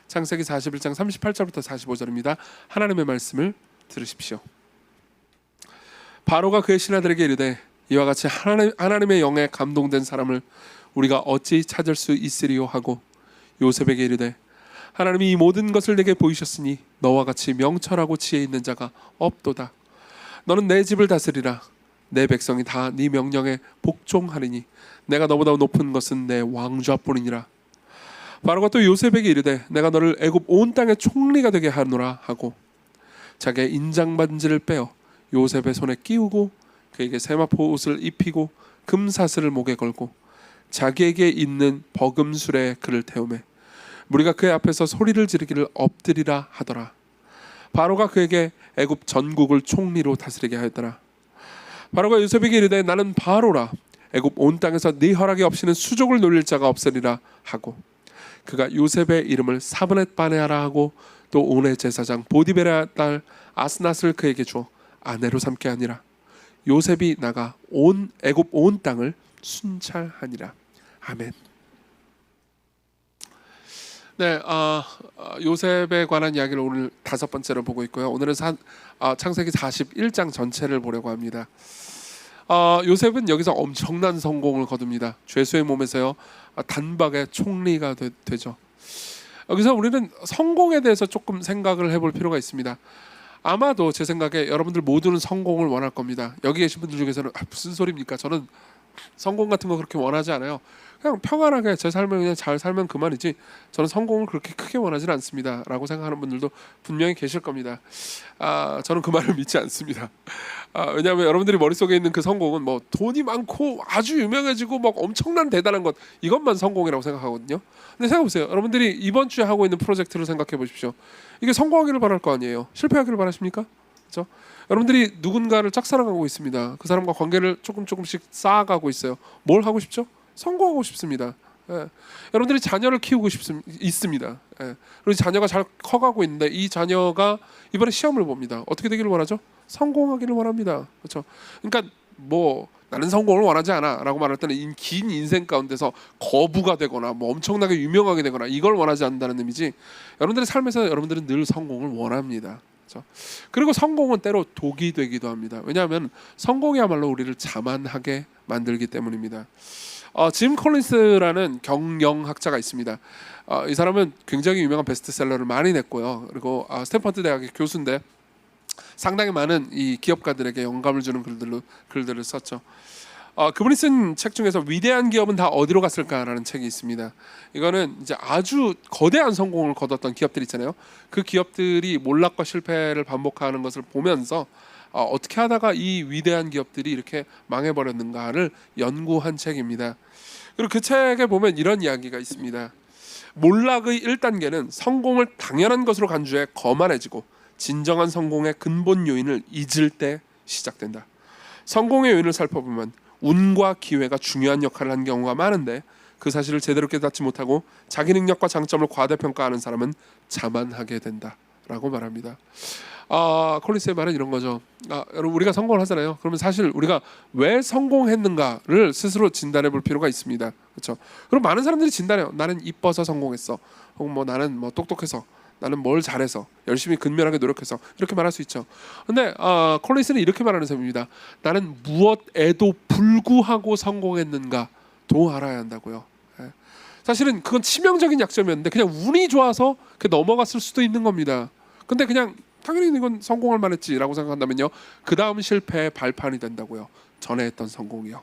창세기 41장 38절부터 45절입니다. 하나님의 말씀을 들으십시오. 바로가 그의 신하들에게 이르되 이와 같이 하나님의 영에 감동된 사람을 우리가 어찌 찾을 수 있으리요 하고 요셉에게 이르되 하나님이 이 모든 것을 내게 보이셨으니 너와 같이 명철하고 지혜 있는 자가 없도다. 너는 내 집을 다스리라. 내 백성이 다 네 명령에 복종하리니 내가 너보다 높은 것은 내 왕좌뿐이니라. 바로가 또 요셉에게 이르되 내가 너를 애굽 온 땅의 총리가 되게 하노라 하고 자기의 인장 반지를 빼어 요셉의 손에 끼우고 그에게 세마포 옷을 입히고 금사슬을 목에 걸고 자기에게 있는 버금술에 그를 태우매 무리가 그의 앞에서 소리를 지르기를 엎드리라 하더라. 바로가 그에게 애굽 전국을 총리로 다스리게 하였더라. 바로가 요셉에게 이르되 나는 바로라. 애굽 온 땅에서 네 허락이 없이는 수족을 놀릴 자가 없으리라 하고 그가 요셉의 이름을 사브넷 바네아라 하고 또 온의 제사장 보디베라의 딸 아스낫을 그에게 주어 아내로 삼게 하니라. 요셉이 나가 온 애굽 온 땅을 순찰하니라. 아멘. 네, 요셉에 관한 이야기를 오늘 5번째로 보고 있고요. 오늘은 창세기 41장 전체를 보려고 합니다. 요셉은 여기서 엄청난 성공을 거둡니다. 죄수의 몸에서요 단박에 총리가 되죠. 여기서 우리는 성공에 대해서 조금 생각을 해볼 필요가 있습니다. 아마도 제 생각에 여러분들 모두는 성공을 원할 겁니다. 여기 계신 분들 중에서는 무슨 소리입니까? 저는 성공 같은 거 그렇게 원하지 않아요. 그냥 평안하게 제 삶을 그냥 잘 살면 그만이지 저는 성공을 그렇게 크게 원하지는 않습니다 라고 생각하는 분들도 분명히 계실 겁니다. 저는 그 말을 믿지 않습니다. 왜냐하면 여러분들이 머릿속에 있는 그 성공은 뭐 돈이 많고 아주 유명해지고 막 엄청난 대단한 것 이것만 성공이라고 생각하거든요. 근데 생각해보세요. 여러분들이 이번 주에 하고 있는 프로젝트를 생각해 보십시오. 이게 성공하기를 바랄 거 아니에요. 실패하기를 바라십니까? 그렇죠? 여러분들이 누군가를 짝사랑하고 있습니다. 그 사람과 관계를 조금씩 쌓아가고 있어요. 뭘 하고 싶죠? 성공하고 싶습니다. 예. 여러분들이 자녀를 키우고 있습니다. 예. 그리고 자녀가 잘 커가고 있는데 이 자녀가 이번에 시험을 봅니다. 어떻게 되기를 원하죠? 성공하기를 원합니다. 그렇죠? 그러니까 뭐 나는 성공을 원하지 않아라고 말할 때는 긴 인생 가운데서 거부가 되거나 뭐 엄청나게 유명하게 되거나 이걸 원하지 않는다는 의미지. 여러분들의 삶에서 여러분들은 늘 성공을 원합니다. 그렇죠? 그리고 성공은 때로 독이 되기도 합니다. 왜냐하면 성공이야말로 우리를 자만하게 만들기 때문입니다. 짐 콜린스라는 경영학자가 있습니다. 이 사람은 굉장히 유명한 베스트셀러를 많이 냈고요. 그리고 스탠퍼드 대학의 교수인데 상당히 많은 이 기업가들에게 영감을 주는 글들을 썼죠. 그분이 쓴 책 중에서 위대한 기업은 다 어디로 갔을까라는 책이 있습니다. 이거는 이제 아주 거대한 성공을 거뒀던 기업들 있잖아요. 그 기업들이 몰락과 실패를 반복하는 것을 보면서 어떻게 하다가 이 위대한 기업들이 이렇게 망해버렸는가를 연구한 책입니다. 그리고 그 책에 보면 이런 이야기가 있습니다. 몰락의 1단계는 성공을 당연한 것으로 간주해 거만해지고 진정한 성공의 근본 요인을 잊을 때 시작된다. 성공의 요인을 살펴보면 운과 기회가 중요한 역할을 한 경우가 많은데 그 사실을 제대로 깨닫지 못하고 자기 능력과 장점을 과대평가하는 사람은 자만하게 된다라고 말합니다. 콜린스의 말은 이런 거죠. 여러분 우리가 성공을 하잖아요. 그러면 사실 우리가 왜 성공했는가를 스스로 진단해 볼 필요가 있습니다. 그렇죠? 그럼 많은 사람들이 진단해요. 나는 이뻐서 성공했어. 혹은 뭐 나는 뭐 똑똑해서, 나는 뭘 잘해서, 열심히 근면하게 노력해서 이렇게 말할 수 있죠. 근데 콜린스는 이렇게 말하는 셈입니다. 나는 무엇에도 불구하고 성공했는가도 알아야 한다고요. 사실은 그건 치명적인 약점이었는데 그냥 운이 좋아서 넘어갔을 수도 있는 겁니다. 근데 그냥 당연히 이건 성공할 만했지라고 생각한다면요, 그 다음 실패의 발판이 된다고요. 전에 했던 성공이요.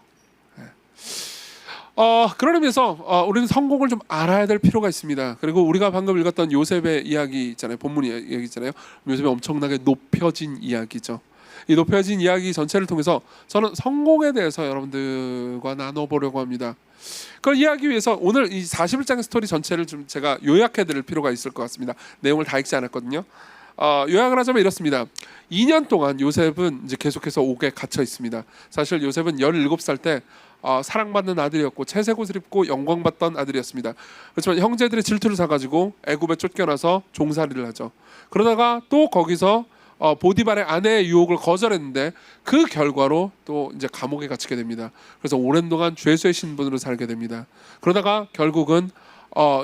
그런 의미에서 우리는 성공을 좀 알아야 될 필요가 있습니다. 그리고 우리가 방금 읽었던 요셉의 이야기 있잖아요. 본문 이야기 있잖아요. 요셉의 엄청나게 높여진 이야기죠. 이 높여진 이야기 전체를 통해서 저는 성공에 대해서 여러분들과 나눠보려고 합니다. 그걸 이해하기 위해서 오늘 이 41장의 스토리 전체를 좀 제가 요약해 드릴 필요가 있을 것 같습니다. 내용을 다 읽지 않았거든요. 요약을 하자면 이렇습니다. 2년 동안 요셉은 이제 계속해서 옥에 갇혀 있습니다. 사실 요셉은 17살 때 사랑받는 아들이었고 채색 옷을 입고 영광받던 아들이었습니다. 그렇지만 형제들의 질투를 사가지고 애굽에 쫓겨나서 종살이를 하죠. 그러다가 또 거기서 보디발의 아내의 유혹을 거절했는데 그 결과로 또 이제 감옥에 갇히게 됩니다. 그래서 오랜 동안 죄수의 신분으로 살게 됩니다. 그러다가 결국은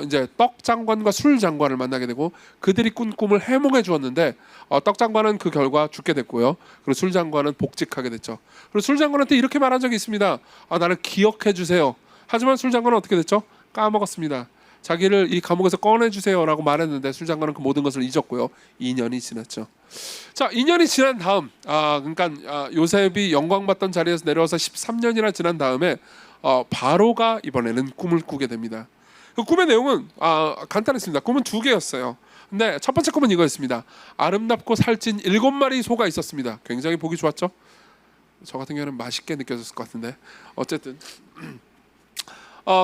이제 떡 장관과 술 장관을 만나게 되고 그들이 꾼 꿈을 해몽해 주었는데 떡 장관은 그 결과 죽게 됐고요. 그리고 술 장관은 복직하게 됐죠. 그리고 술 장관한테 이렇게 말한 적이 있습니다. 나를 기억해 주세요. 하지만 술 장관은 어떻게 됐죠? 까먹었습니다. 자기를 이 감옥에서 꺼내주세요라고 말했는데 술 장관은 그 모든 것을 잊었고요. 2년이 지났죠. 자, 2년이 지난 다음, 그러니까 요셉이 영광받던 자리에서 내려와서 13년이나 지난 다음에 바로가 이번에는 꿈을 꾸게 됩니다. 그 꿈의 내용은 간단했습니다. 꿈은 두 개였어요. 근데 첫 번째 꿈은 이거였습니다. 아름답고 살찐 7마리 소가 있었습니다. 굉장히 보기 좋았죠. 저 같은 경우는 맛있게 느껴졌을 것 같은데 어쨌든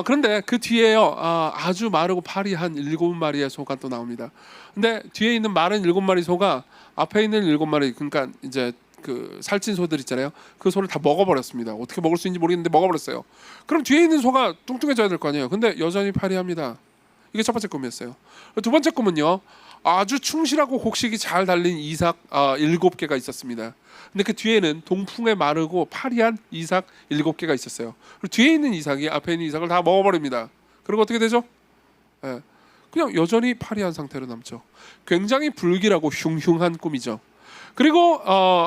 그런데 그 뒤에요 아주 마르고 파리한 7마리의 소가 또 나옵니다. 근데 뒤에 있는 마른 7마리 소가 앞에 있는 7마리, 그러니까 이제 그 살찐 소들 있잖아요. 그 소를 다 먹어버렸습니다. 어떻게 먹을 수 있는지 모르겠는데 먹어버렸어요. 그럼 뒤에 있는 소가 뚱뚱해져야 될 거 아니에요. 근데 여전히 파리합니다. 이게 첫 번째 꿈이었어요. 두 번째 꿈은요, 아주 충실하고 곡식이 잘 달린 이삭 7개가 있었습니다. 근데 그 뒤에는 동풍에 마르고 파리한 이삭 7개가 있었어요. 그리고 뒤에 있는 이삭이 앞에 있는 이삭을 다 먹어버립니다. 그리고 어떻게 되죠? 그냥 여전히 파리한 상태로 남죠. 굉장히 불길하고 흉흉한 꿈이죠. 그리고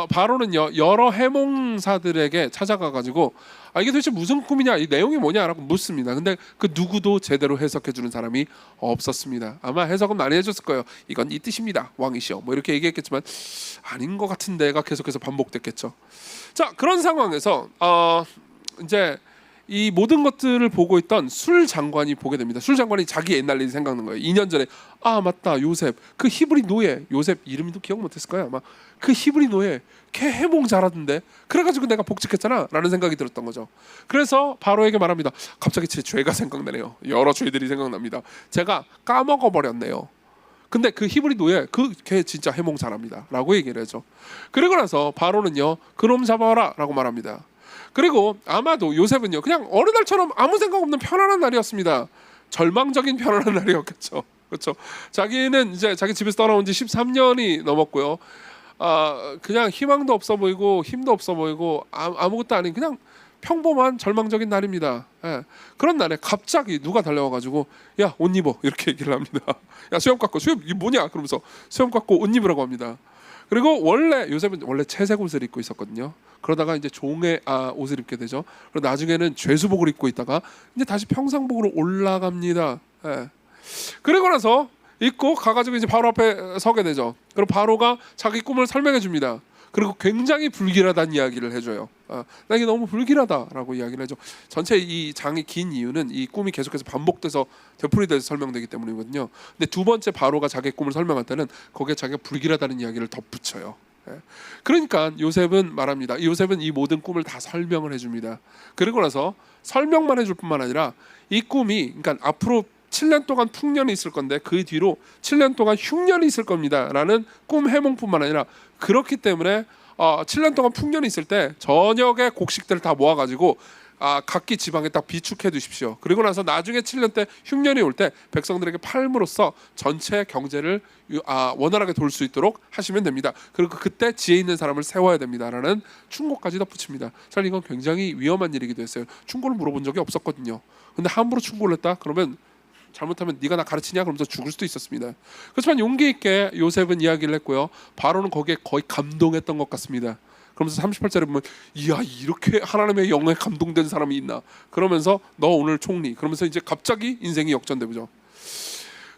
바로는요 여러 해몽사들에게 찾아가가지고 이게 도대체 무슨 꿈이냐, 이 내용이 뭐냐라고 묻습니다. 근데 그 누구도 제대로 해석해 주는 사람이 없었습니다. 아마 해석은 많이 해줬을 거예요. 이건 이 뜻입니다, 왕이시여, 뭐 이렇게 얘기했겠지만 아닌 것 같은데가 계속해서 반복됐겠죠. 자, 그런 상황에서 이제 이 모든 것들을 보고 있던 술 장관이 보게 됩니다. 술 장관이 자기 옛날 일이 생각나는 거예요. 2년 전에 맞다, 요셉, 그 히브리 노예, 요셉 이름도 기억 못했을 거야 아마. 그 히브리 노예 걔 해몽 잘하던데, 그래가지고 내가 복직했잖아 라는 생각이 들었던 거죠. 그래서 바로에게 말합니다. 갑자기 제 죄가 생각나네요. 여러 죄들이 생각납니다. 제가 까먹어버렸네요. 근데 그 히브리 노예 걔 진짜 해몽 잘합니다 라고 얘기를 하죠. 그리고 나서 바로는요 그놈 잡아와라 라고 말합니다. 그리고 아마도 요셉은요 그냥 어느 날처럼 아무 생각 없는 편안한 날이었습니다. 절망적인 편안한 날이었겠죠. 그렇죠. 자기는 이제 자기 집에서 떠나온 지 13년이 넘었고요. 그냥 희망도 없어 보이고 힘도 없어 보이고 아무것도 아닌 그냥 평범한 절망적인 날입니다. 그런 날에 갑자기 누가 달려와가지고 야, 옷 입어 이렇게 얘기를 합니다. 야, 수염 깎고, 수염 이게 뭐냐 그러면서 수염 깎고 옷 입으라고 합니다. 그리고 요셉은 원래 채색 옷을 입고 있었거든요. 그러다가 이제 종의 옷을 입게 되죠. 그리고 나중에는 죄수복을 입고 있다가 이제 다시 평상복으로 올라갑니다. 그리고 나서 입고 가가지고 이제 바로 앞에 서게 되죠. 그리고 바로가 자기 꿈을 설명해 줍니다. 그리고 굉장히 불길하다는 이야기를 해줘요. 나 이게 너무 불길하다라고 이야기를 해줘. 전체 이 장이 긴 이유는 이 꿈이 계속해서 반복돼서 되풀이돼서 설명되기 때문이거든요. 근데 두 번째 바로가 자기 꿈을 설명할 때는 거기에 자기가 불길하다는 이야기를 덧붙여요. 그러니까 요셉은 말합니다. 요셉은 이 모든 꿈을 다 설명을 해줍니다. 그리고 나서 설명만 해줄 뿐만 아니라 이 꿈이, 그러니까 앞으로 7년 동안 풍년이 있을 건데 그 뒤로 7년 동안 흉년이 있을 겁니다 라는 꿈 해몽뿐만 아니라, 그렇기 때문에 7년 동안 풍년이 있을 때 저녁에 곡식들을 다 모아가지고 각기 지방에 딱 비축해 두십시오. 그리고 나서 나중에 7년 때 흉년이 올 때 백성들에게 팔므로써 전체 경제를 원활하게 돌 수 있도록 하시면 됩니다. 그리고 그때 지혜 있는 사람을 세워야 됩니다라는 충고까지 덧붙입니다. 사실 이건 굉장히 위험한 일이기도 했어요. 충고를 물어본 적이 없었거든요. 근데 함부로 충고를 했다? 그러면 잘못하면 네가 나 가르치냐 그러면서 죽을 수도 있었습니다. 그렇지만 용기 있게 요셉은 이야기를 했고요. 바로는 거기에 거의 감동했던 것 같습니다. 그러면서 38절에 보면 이야, 이렇게 하나님의 영에 감동된 사람이 있나, 그러면서 너 오늘 총리, 그러면서 이제 갑자기 인생이 역전되죠.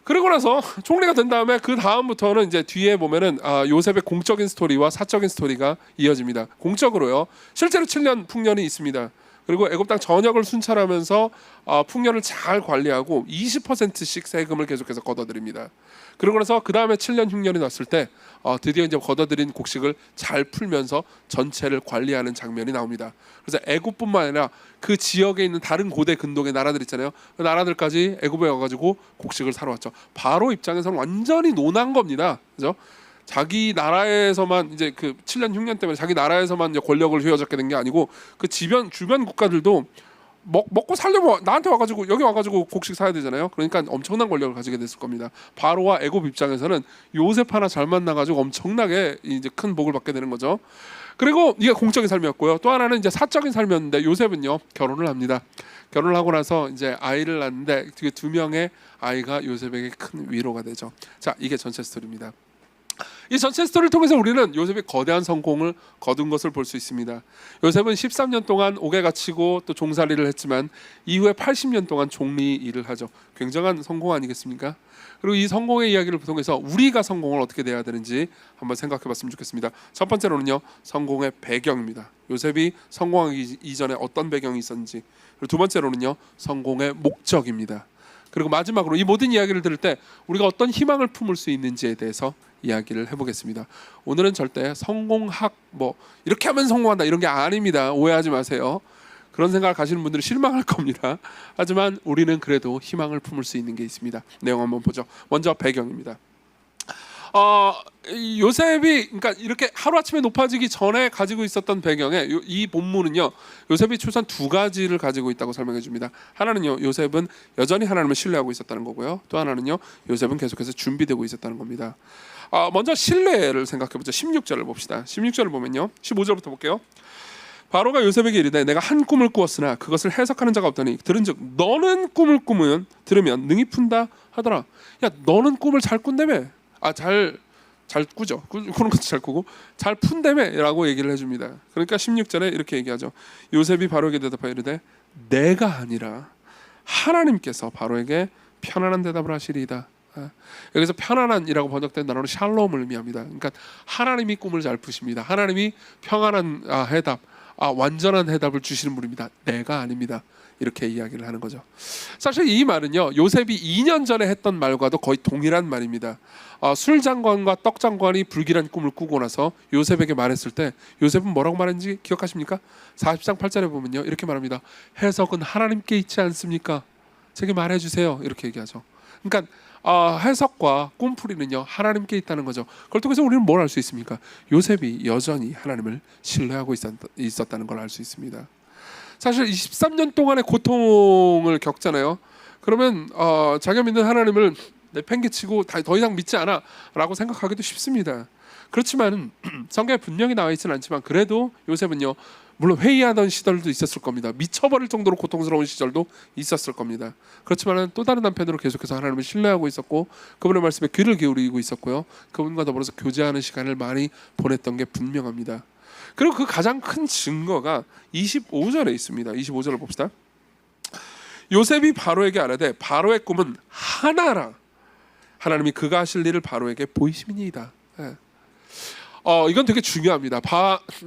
그리고 나서 총리가 된 다음에 그 다음부터는 이제 뒤에 보면은 요셉의 공적인 스토리와 사적인 스토리가 이어집니다. 공적으로요, 실제로 7년 풍년이 있습니다. 그리고 애굽 땅 전역을 순찰하면서 풍년을 잘 관리하고 20%씩 세금을 계속해서 걷어들입니다. 그러고 나서 그 다음에 7년 흉년이 났을 때 드디어 이제 걷어들인 곡식을 잘 풀면서 전체를 관리하는 장면이 나옵니다. 그래서 애굽뿐만 아니라 그 지역에 있는 다른 고대 근동의 나라들 있잖아요. 그 나라들까지 애굽에 와가지고 곡식을 사러 왔죠. 바로 입장에서는 완전히 논한 겁니다. 그죠? 자기 나라에서만 이제 그 7년 흉년 때문에 자기 나라에서만 이제 권력을 휘어잡게 된 게 아니고 그 주변 국가들도 먹고 살려고 나한테 와가지고 여기 와가지고 곡식 사야 되잖아요. 그러니까 엄청난 권력을 가지게 됐을 겁니다. 바로와 애굽 입장에서는 요셉 하나 잘 만나가지고 엄청나게 이제 큰 복을 받게 되는 거죠. 그리고 이게 공적인 삶이었고요. 또 하나는 이제 사적인 삶이었는데 요셉은요 결혼을 합니다. 결혼을 하고 나서 이제 아이를 낳는데 그 두 명의 아이가 요셉에게 큰 위로가 되죠. 자, 이게 전체 스토리입니다. 이 전체 스토리를 통해서 우리는 요셉이 거대한 성공을 거둔 것을 볼 수 있습니다. 요셉은 13년 동안 옥에 갇히고 또 종살이를 했지만 이후에 80년 동안 종리 일을 하죠. 굉장한 성공 아니겠습니까? 그리고 이 성공의 이야기를 통해서 우리가 성공을 어떻게 돼야 되는지 한번 생각해 봤으면 좋겠습니다. 첫 번째로는요, 성공의 배경입니다. 요셉이 성공하기 이전에 어떤 배경이 있었는지. 그리고 두 번째로는요, 성공의 목적입니다. 그리고 마지막으로 이 모든 이야기를 들을 때 우리가 어떤 희망을 품을 수 있는지에 대해서 이야기를 해보겠습니다. 오늘은 절대 성공학 뭐 이렇게 하면 성공한다 이런 게 아닙니다. 오해하지 마세요. 그런 생각을 가시는 분들은 실망할 겁니다. 하지만 우리는 그래도 희망을 품을 수 있는 게 있습니다. 내용 한번 보죠. 먼저 배경입니다. 요셉이 그러니까 이렇게 하루아침에 높아지기 전에 가지고 있었던 배경에 이 본문은요, 요셉이 최소한 두 가지를 가지고 있다고 설명해 줍니다. 하나는요, 요셉은 여전히 하나님을 신뢰하고 있었다는 거고요. 또 하나는요, 요셉은 계속해서 준비되고 있었다는 겁니다. 먼저 신뢰를 생각해 보죠. 16절을 봅시다. 16절을 보면요, 15절부터 볼게요. 바로가 요셉에게 이르되 내가 한 꿈을 꾸었으나 그것을 해석하는 자가 없더니 들은즉 너는 꿈을 꾸면 들으면 능히 푼다 하더라. 야, 너는 꿈을 잘 꾼다며? 잘 꾸죠. 꾸는 것도 잘 꾸고 잘 푼다며라고 얘기를 해줍니다. 그러니까 16절에 이렇게 얘기하죠. 요셉이 바로에게 대답하여 이르되 내가 아니라 하나님께서 바로에게 편안한 대답을 하시리이다. 여기서 편안한이라고 번역된 단어는 샬롬을 의미합니다. 그러니까 하나님이 꿈을 잘 푸십니다. 하나님이 평안한 해답, 완전한 해답을 주시는 분입니다. 내가 아닙니다. 이렇게 이야기를 하는 거죠. 사실 이 말은요, 요셉이 2년 전에 했던 말과도 거의 동일한 말입니다. 술장관과 떡장관이 불길한 꿈을 꾸고 나서 요셉에게 말했을 때 요셉은 뭐라고 말했는지 기억하십니까? 40장 8절에 보면요, 이렇게 말합니다. 해석은 하나님께 있지 않습니까? 제게 말해주세요. 이렇게 얘기하죠. 그러니까 해석과 꿈풀이는요, 하나님께 있다는 거죠. 그걸 통해서 우리는 뭘 알 수 있습니까? 요셉이 여전히 하나님을 신뢰하고 있었다는 걸 알 수 있습니다. 사실 23년 동안의 고통을 겪잖아요. 그러면 자기가 믿는 하나님을 내팽개치고 더 이상 믿지 않아 라고 생각하기도 쉽습니다. 그렇지만 성경에 분명히 나와 있지는 않지만 그래도 요셉은요, 물론 회의하던 시절도 있었을 겁니다. 미쳐버릴 정도로 고통스러운 시절도 있었을 겁니다. 그렇지만 또 다른 한편으로 계속해서 하나님을 신뢰하고 있었고 그분의 말씀에 귀를 기울이고 있었고요, 그분과 더불어서 교제하는 시간을 많이 보냈던 게 분명합니다. 그리고 그 가장 큰 증거가 25절에 있습니다. 25절을 봅시다. 요셉이 바로에게 아뢰되 바로의 꿈은 하나라. 하나님이 그가 하실 일을 바로에게 보이심이니이다. 이건 되게 중요합니다.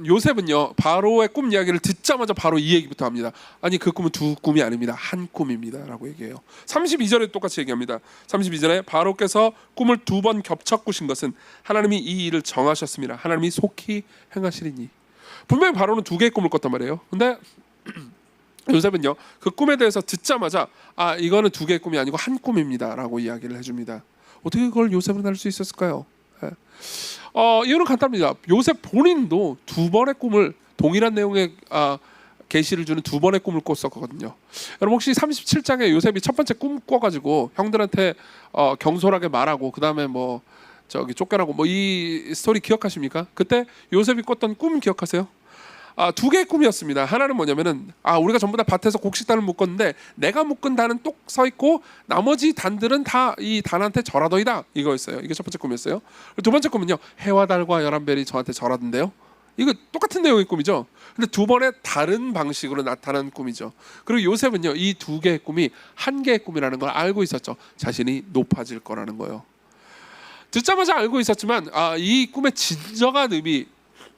요셉은요, 바로의 꿈 이야기를 듣자마자 바로 이 얘기부터 합니다. 아니, 그 꿈은 두 꿈이 아닙니다. 한 꿈입니다 라고 얘기해요. 32절에 똑같이 얘기합니다. 32절에 바로께서 꿈을 두 번 겹쳐 꾸신 것은 하나님이 이 일을 정하셨습니다. 하나님이 속히 행하시리니. 분명히 바로는 두 개의 꿈을 꿨단 말이에요. 근데 요셉은요, 그 꿈에 대해서 듣자마자 이거는 두 개의 꿈이 아니고 한 꿈입니다 라고 이야기를 해줍니다. 어떻게 그걸 요셉은 할 수 있었을까요? 이유는 간단합니다. 요셉 본인도 두 번의 꿈을, 동일한 내용의 계시를 주는 두 번의 꿈을 꿨었거든요. 여러분 혹시 37장에 요셉이 첫 번째 꿈 꿔가지고 형들한테 경솔하게 말하고 그 다음에 뭐 쫓겨나고 뭐 이 스토리 기억하십니까? 그때 요셉이 꿨던 꿈 기억하세요? 두 개의 꿈이었습니다. 하나는 뭐냐면은 우리가 전부 다 밭에서 곡식단을 묶었는데 내가 묶은 단은 똑 서 있고 나머지 단들은 다 이 단한테 절하더이다, 이거였어요. 이게 첫 번째 꿈이었어요. 두 번째 꿈은요, 해와 달과 열한별이 저한테 절하던데요. 이거 똑같은 내용의 꿈이죠. 근데 두 번의 다른 방식으로 나타난 꿈이죠. 그리고 요셉은요, 이 두 개의 꿈이 한 개의 꿈이라는 걸 알고 있었죠. 자신이 높아질 거라는 거예요. 듣자마자 알고 있었지만 이 꿈의 진정한 의미,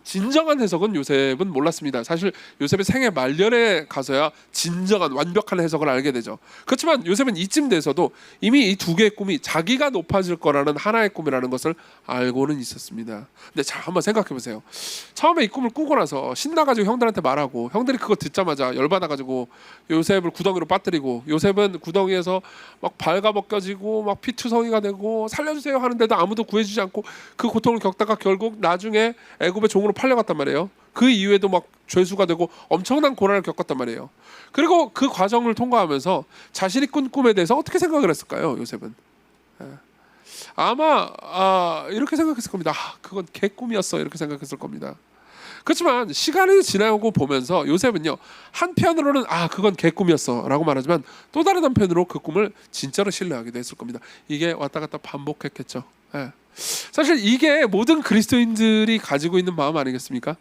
진정한 해석은 요셉은 몰랐습니다. 사실 요셉의 생애 말년에 가서야 진정한 완벽한 해석을 알게 되죠. 그렇지만 요셉은 이쯤 돼서도 이미 이 두 개의 꿈이 자기가 높아질 거라는 하나의 꿈이라는 것을 알고는 있었습니다. 근데 자, 한번 생각해 보세요. 처음에 이 꿈을 꾸고 나서 신나가지고 형들한테 말하고 형들이 그거 듣자마자 열받아가지고 요셉을 구덩이로 빠뜨리고 요셉은 구덩이에서 막 발가벗겨지고 막 피투성이가 되고 살려주세요 하는데도 아무도 구해주지 않고 그 고통을 겪다가 결국 나중에 애굽의 종으로 팔려갔단 말이에요. 그 이후에도 막 죄수가 되고 엄청난 고난을 겪었단 말이에요. 그리고 그 과정을 통과하면서 자신이 꾼 꿈에 대해서 어떻게 생각을 했을까요? 요셉은 아마 이렇게 생각했을 겁니다. 그건 개꿈이었어, 이렇게 생각했을 겁니다. 그렇지만 시간이 지나고 보면서 요셉은요, 한편으로는 그건 개꿈이었어라고 말하지만 또 다른 한편으로 그 꿈을 진짜로 신뢰하기도 했을 겁니다. 이게 왔다 갔다 반복했겠죠. 예. 사실 이게 모든 그리스도인들이 가지고 있는 마음 아니겠습니까?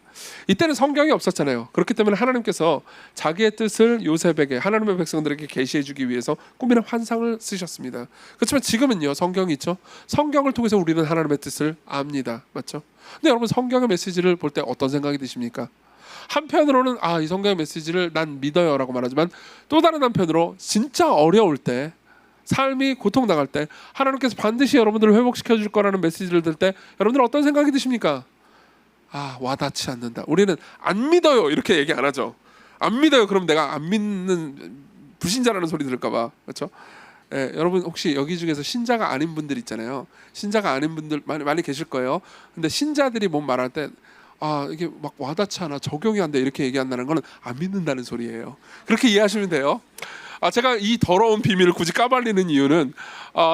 이때는 성경이 없었잖아요. 그렇기 때문에 하나님께서 자기의 뜻을 요셉에게, 하나님의 백성들에게 계시해 주기 위해서 꿈이나 환상을 쓰셨습니다. 그렇지만 지금은요, 성경이 있죠. 성경을 통해서 우리는 하나님의 뜻을 압니다. 맞죠? 근데 여러분, 성경의 메시지를 볼 때 어떤 생각이 드십니까? 한편으로는 이 성경의 메시지를 난 믿어요 라고 말하지만, 또 다른 한편으로 진짜 어려울 때, 삶이 고통당할 때 하나님께서 반드시 여러분들을 회복시켜 줄 거라는 메시지를 들 때 여러분들 어떤 생각이 드십니까? 와닿지 않는다. 우리는 안 믿어요 이렇게 얘기 안 하죠. 안 믿어요. 그럼 내가 안 믿는 불신자라는 소리 들을까 봐. 그렇죠? 예, 여러분 혹시 여기 중에서 신자가 아닌 분들 있잖아요. 신자가 아닌 분들 많이 계실 거예요. 근데 신자들이 뭔 말할 때 이게 막 와닿지 않아, 적용이 안 돼 이렇게 얘기한다는 거는 안 믿는다는 소리예요. 그렇게 이해하시면 돼요. 제가 이 더러운 비밀을 굳이 까발리는 이유는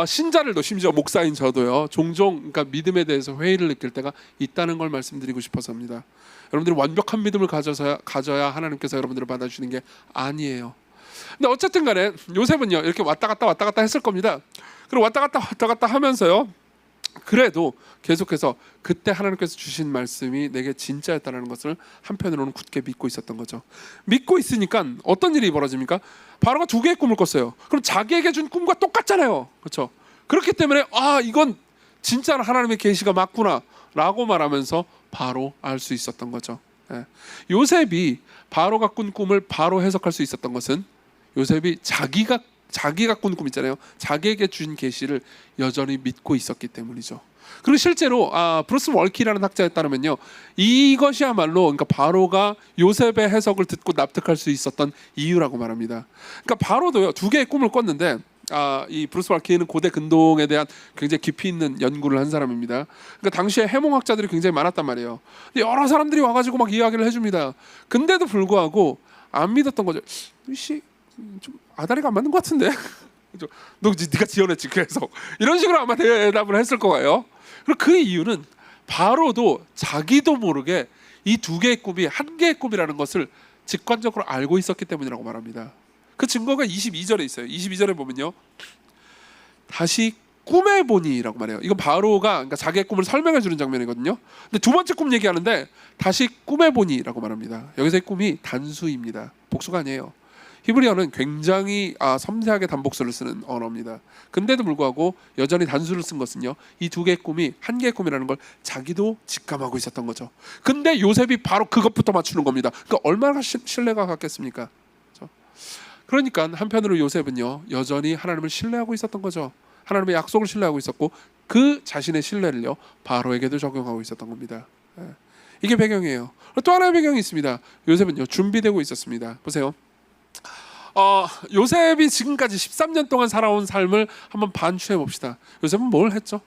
신자들도, 심지어 목사인 저도요, 종종 그러니까 믿음에 대해서 회의를 느낄 때가 있다는 걸 말씀드리고 싶어서입니다. 여러분들이 완벽한 믿음을 가져야 하나님께서 여러분들을 받아주시는 게 아니에요. 근데 어쨌든 간에 요셉은요, 이렇게 왔다 갔다 했을 겁니다. 그리고 왔다 갔다 하면서요, 그래도 계속해서 그때 하나님께서 주신 말씀이 내게 진짜였다는 것을 한편으로는 굳게 믿고 있었던 거죠. 믿고 있으니까 어떤 일이 벌어집니까? 바로가 두 개의 꿈을 꿨어요. 그럼 자기에게 준 꿈과 똑같잖아요. 그렇죠? 그렇기 때문에 이건 진짜 하나님의 계시가 맞구나 라고 말하면서 바로 알 수 있었던 거죠. 예. 요셉이 바로가 꾼 꿈을 바로 해석할 수 있었던 것은 요셉이 자기가 꾼 꿈 있잖아요. 자기에게 준 계시를 여전히 믿고 있었기 때문이죠. 그리고 실제로 브루스 월키라는 학자에 따르면요, 이것이야말로 그러니까 바로가 요셉의 해석을 듣고 납득할 수 있었던 이유라고 말합니다. 그러니까 바로도요, 두 개의 꿈을 꿨는데 이 브루스 월키는 고대 근동에 대한 굉장히 깊이 있는 연구를 한 사람입니다. 그러니까 당시에 해몽학자들이 굉장히 많았단 말이에요. 근데 여러 사람들이 와가지고 막 이야기를 해줍니다. 근데도 불구하고 안 믿었던 거죠. 씨, 좀 아다리가 안 맞는 것 같은데. 네가 지어냈지 그래서 이런 식으로 아마 대답을 했을 거예요. 그리고 그 이유는 바로도 자기도 모르게 이 두 개의 꿈이 한 개의 꿈이라는 것을 직관적으로 알고 있었기 때문이라고 말합니다. 그 증거가 22절에 있어요. 22절에 보면요, 다시 꿈에 보니라고 말해요. 이건 바로가 그러니까 자기의 꿈을 설명해 주는 장면이거든요. 근데 두 번째 꿈 얘기하는데 다시 꿈에 보니라고 말합니다. 여기서의 꿈이 단수입니다. 복수가 아니에요. 히브리어는 굉장히 섬세하게 단복수를 쓰는 언어입니다. 근데도 불구하고 여전히 단수를 쓴 것은요, 이 두 개의 꿈이 한 개의 꿈이라는 걸 자기도 직감하고 있었던 거죠. 근데 요셉이 바로 그것부터 맞추는 겁니다. 그러니까 얼마나 신뢰가 갔겠습니까? 그러니까 한편으로 요셉은요, 여전히 하나님을 신뢰하고 있었던 거죠. 하나님의 약속을 신뢰하고 있었고 그 자신의 신뢰를요, 바로에게도 적용하고 있었던 겁니다. 이게 배경이에요. 또 하나의 배경이 있습니다. 요셉은요, 준비되고 있었습니다. 보세요. 요셉이 지금까지 13년 동안 살아온 삶을 한번 반추해 봅시다. 요셉은 뭘 했죠?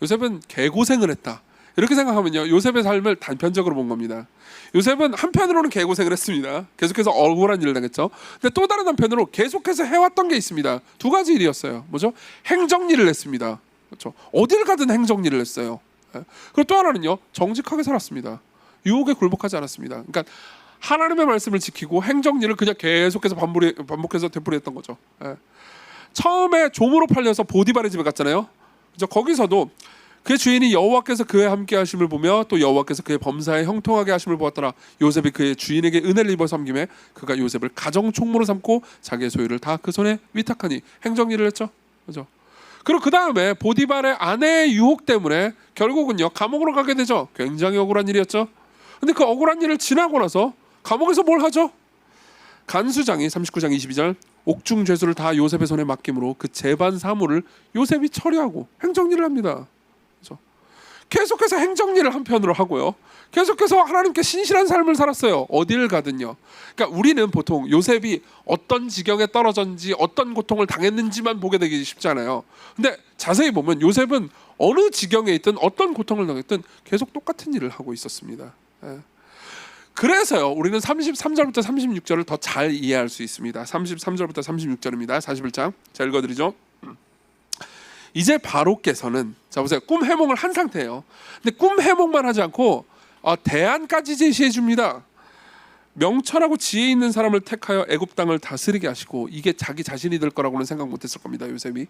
요셉은 개고생을 했다. 이렇게 생각하면요, 요셉의 삶을 단편적으로 본 겁니다. 요셉은 한편으로는 개고생을 했습니다. 계속해서 억울한 일을 당했죠. 근데 또 다른 한편으로 계속해서 해왔던 게 있습니다. 두 가지 일이었어요. 뭐죠? 행정일을 했습니다. 그렇죠? 어딜 가든 행정일을 했어요. 그리고 또 하나는요, 정직하게 살았습니다. 유혹에 굴복하지 않았습니다. 그러니까 하나님의 말씀을 지키고 행정일을 그냥 계속해서 반복해서 되풀이했던 거죠. 처음에 종으로 팔려서 보디발의 집에 갔잖아요. 그렇죠? 거기서도 그의 주인이 여호와께서 그의 함께 하심을 보며 또 여호와께서 그의 범사에 형통하게 하심을 보았더라. 요셉이 그의 주인에게 은혜를 입어 섬김에 그가 요셉을 가정 총무로 삼고 자기의 소유를 다 그 손에 위탁하니 행정일을 했죠. 그렇죠? 그리고 그 다음에 보디발의 아내의 유혹 때문에 결국은요, 감옥으로 가게 되죠. 굉장히 억울한 일이었죠. 근데 그 억울한 일을 지나고 나서 감옥에서 뭘 하죠? 간수장이 39장 22절 옥중 죄수를 다 요셉의 손에 맡김으로 그 재반 사물을 요셉이 처리하고 행정일을 합니다. 그렇죠? 계속해서 행정일을 한편으로 하고요, 계속해서 하나님께 신실한 삶을 살았어요. 어딜 가든요. 그러니까 우리는 보통 요셉이 어떤 지경에 떨어졌는지 어떤 고통을 당했는지만 보게 되기 쉽잖아요. 근데 자세히 보면 요셉은 어느 지경에 있든 어떤 고통을 당했든 계속 똑같은 일을 하고 있었습니다. 그래서요, 우리는 33절부터 36절을 더 잘 이해할 수 있습니다. 33절부터 36절입니다. 41장. 자, 읽어드리죠. 이제 바로께서는, 자 보세요, 꿈 해몽을 한 상태예요. 근데 꿈 해몽만 하지 않고 대안까지 제시해 줍니다. 명철하고 지혜 있는 사람을 택하여 애굽 땅을 다스리게 하시고, 이게 자기 자신이 될 거라고는 생각 못했을 겁니다. 요셉이.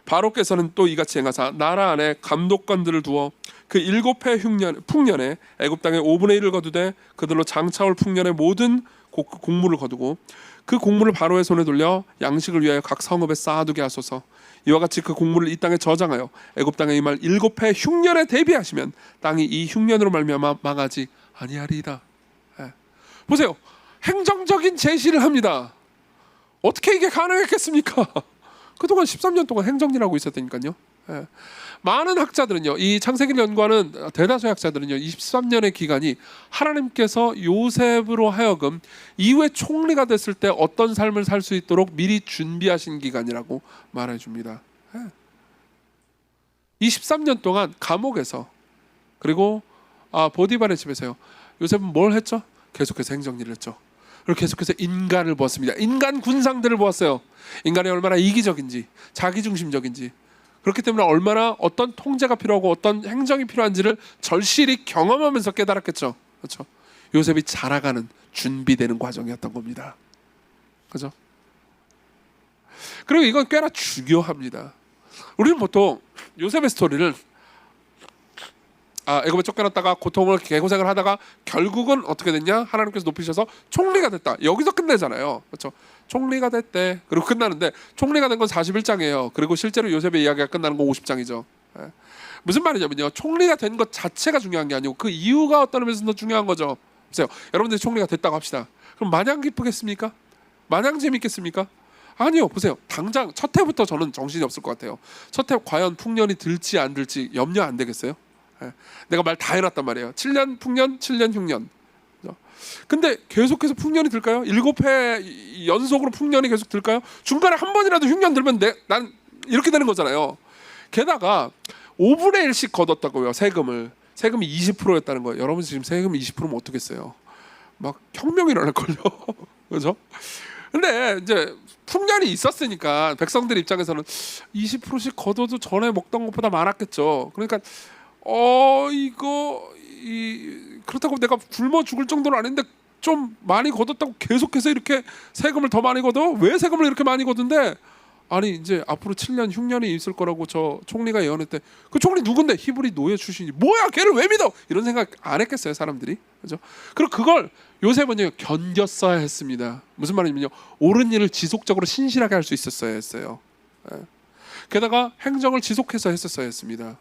바로께서는 또 이같이 행하사 나라 안에 감독관들을 두어 그 7해 풍년에 애굽 땅의 5분의 1을 거두되 그들로 장차올 풍년의 모든 곡물을 거두고 그 곡물을 바로의 손에 돌려 양식을 위하여 각 성읍에 쌓아두게 하소서. 이와 같이 그 곡물을 이 땅에 저장하여 애굽 땅에 임할 7해 흉년에 대비하시면 땅이 이 흉년으로 말미암아 망하지 아니하리이다. 보세요. 행정적인 제시를 합니다. 어떻게 이게 가능했겠습니까? 그동안 13년 동안 행정일하고 있었다니까요. 많은 학자들은요, 이 창세기를 연구하는 대다수의 학자들은요, 23년의 기간이 하나님께서 요셉으로 하여금 이후에 총리가 됐을 때 어떤 삶을 살 수 있도록 미리 준비하신 기간이라고 말해줍니다. 23년 동안 감옥에서, 그리고 보디발의 집에서요, 요셉은 뭘 했죠? 계속해서 행정일을 했죠. 그리고 계속해서 인간을 보았습니다. 인간 군상들을 보았어요. 인간이 얼마나 이기적인지, 자기중심적인지, 그렇기 때문에 얼마나 어떤 통제가 필요하고 어떤 행정이 필요한지를 절실히 경험하면서 깨달았겠죠. 그렇죠? 요셉이 자라가는, 준비되는 과정이었던 겁니다. 그렇죠? 그리고 이건 꽤나 중요합니다. 우리는 보통 요셉의 스토리를 애굽에 쫓겨났다가 고통을 개고생을 하다가 결국은 어떻게 됐냐? 하나님께서 높이셔서 총리가 됐다. 여기서 끝내잖아요. 그렇죠? 총리가 됐대. 그리고 끝나는데, 총리가 된 건 41장이에요. 그리고 실제로 요셉의 이야기가 끝나는 건 50장이죠. 무슨 말이냐면요, 총리가 된 것 자체가 중요한 게 아니고 그 이유가 어떤 의미에서 더 중요한 거죠. 보세요. 여러분들이 총리가 됐다고 합시다. 그럼 마냥 기쁘겠습니까? 마냥 재밌겠습니까? 아니요. 보세요. 당장 첫 해부터 저는 정신이 없을 것 같아요. 첫 해 과연 풍년이 들지 안 들지 염려 안 되겠어요? 내가 말 다 해놨단 말이에요. 7년 풍년, 7년 흉년. 근데 계속해서 풍년이 들까요? 7회 연속으로 풍년이 계속 들까요? 중간에 한 번이라도 흉년 들면 난 이렇게 되는 거잖아요. 게다가 5분의 1씩 걷었다고요. 세금이 20%였다는 거예요. 여러분 지금 세금 20%면 어떻겠어요? 막 혁명이 일어날걸요. 그렇죠? 근데 이제 풍년이 있었으니까 백성들 입장에서는 20%씩 걷어도 전에 먹던 것보다 많았겠죠. 그러니까 그렇다고 내가 굶어 죽을 정도는 아닌데 좀 많이 걷었다고 계속해서 이렇게 세금을 더 많이 걷어? 왜 세금을 이렇게 많이 걷는데? 아니 이제 앞으로 7년 흉년이 있을 거라고 저 총리가 예언했대. 그 총리 누군데? 히브리 노예 출신이. 뭐야 걔를 왜 믿어? 이런 생각 안 했겠어요 사람들이. 그죠? 그리고 그걸 요셉은요 견뎠어야 했습니다. 무슨 말이냐면요, 옳은 일을 지속적으로 신실하게 할 수 있었어야 했어요. 게다가 행정을 지속해서 했었어야 했습니다.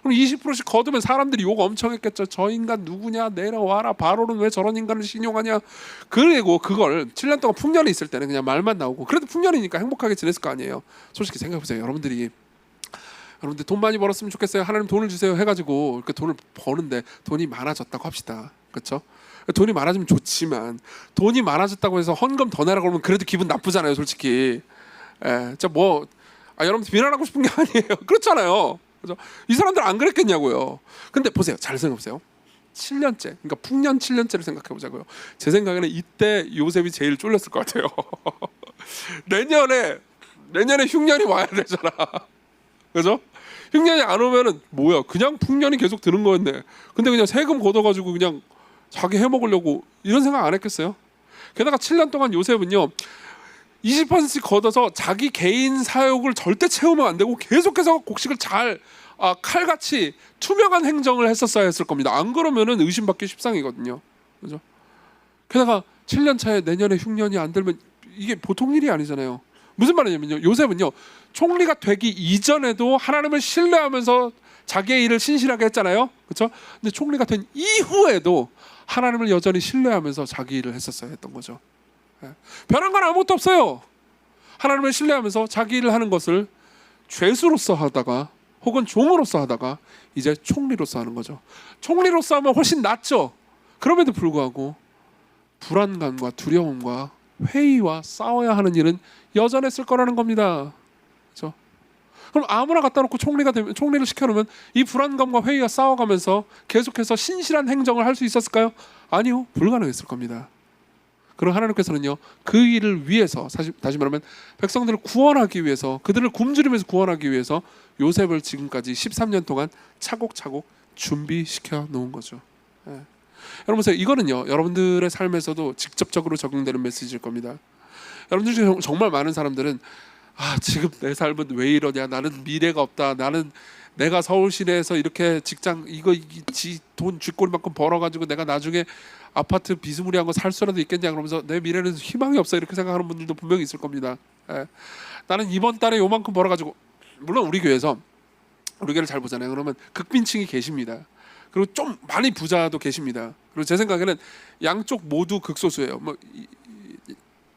그럼 20%씩 거두면 사람들이 욕 엄청 했겠죠. 저 인간 누구냐, 내려와라, 바로는 왜 저런 인간을 신용하냐. 그리고 그걸 7년 동안 풍년이 있을 때는 그냥 말만 나오고, 그래도 풍년이니까 행복하게 지냈을 거 아니에요. 솔직히 생각해보세요. 여러분들 돈 많이 벌었으면 좋겠어요. 하나님 돈을 주세요 해가지고 이렇게 돈을 버는데 돈이 많아졌다고 합시다. 그렇죠? 돈이 많아지면 좋지만 돈이 많아졌다고 해서 헌금 더 내라 그러면 그래도 기분 나쁘잖아요 솔직히. 여러분들 비난하고 싶은 게 아니에요. 그렇잖아요. 그죠? 이 사람들 안 그랬겠냐고요. 근데 보세요. 잘 생각해보세요. 7년째, 그러니까 풍년 7년째를 생각해보자고요. 제 생각에는 이때 요셉이 제일 쫄렸을 것 같아요. 내년에 흉년이 와야 되잖아. 그죠? 흉년이 안 오면은 뭐야? 그냥 풍년이 계속 드는 거였네. 근데 그냥 세금 걷어가지고 그냥 자기 해먹으려고 이런 생각 안 했겠어요? 게다가 7년 동안 요셉은요 20%씩 걷어서 자기 개인 사욕을 절대 채우면 안 되고 계속해서 곡식을 잘 칼같이 투명한 행정을 했었어야 했을 겁니다. 안 그러면은 의심받기 십상이거든요. 그죠? 게다가 7년 차에 내년에 흉년이 안 들면 이게 보통 일이 아니잖아요. 무슨 말이냐면요, 요셉은요 총리가 되기 이전에도 하나님을 신뢰하면서 자기의 일을 신실하게 했잖아요. 그렇죠? 근데 총리가 된 이후에도 하나님을 여전히 신뢰하면서 자기 일을 했었어야 했던 거죠. 변한 건 아무것도 없어요. 하나님을 신뢰하면서 자기 일을 하는 것을 죄수로서 하다가 혹은 종으로서 하다가 이제 총리로서 하는 거죠. 총리로서 하면 훨씬 낫죠. 그럼에도 불구하고 불안감과 두려움과 회의와 싸워야 하는 일은 여전했을 거라는 겁니다. 그렇죠? 그럼 아무나 갖다 놓고 총리를 시켜놓으면 이 불안감과 회의와 싸워가면서 계속해서 신실한 행정을 할 수 있었을까요? 아니요, 불가능했을 겁니다. 그리고 하나님께서는요 그 일을 위해서, 다시 말하면 백성들을 구원하기 위해서, 그들을 굶주리면서 구원하기 위해서 요셉을 지금까지 13년 동안 차곡차곡 준비시켜 놓은 거죠. 예. 여러분 보세요. 이거는요, 여러분들의 삶에서도 직접적으로 적용되는 메시지일 겁니다. 여러분들 중에 정말 많은 사람들은 지금 내 삶은 왜 이러냐, 나는 미래가 없다, 나는 내가 서울 시내에서 이렇게 직장 돈 쥐꼬리만큼 벌어가지고 내가 나중에 아파트 비스무리한 거 살 수라도 있겠냐 그러면서 내 미래는 희망이 없어 이렇게 생각하는 분들도 분명히 있을 겁니다. 예. 나는 이번 달에 요만큼 벌어가지고, 물론 우리 교회에서 우리 교회를 잘 보잖아요. 그러면 극빈층이 계십니다. 그리고 좀 많이 부자도 계십니다. 그리고 제 생각에는 양쪽 모두 극소수예요. 뭐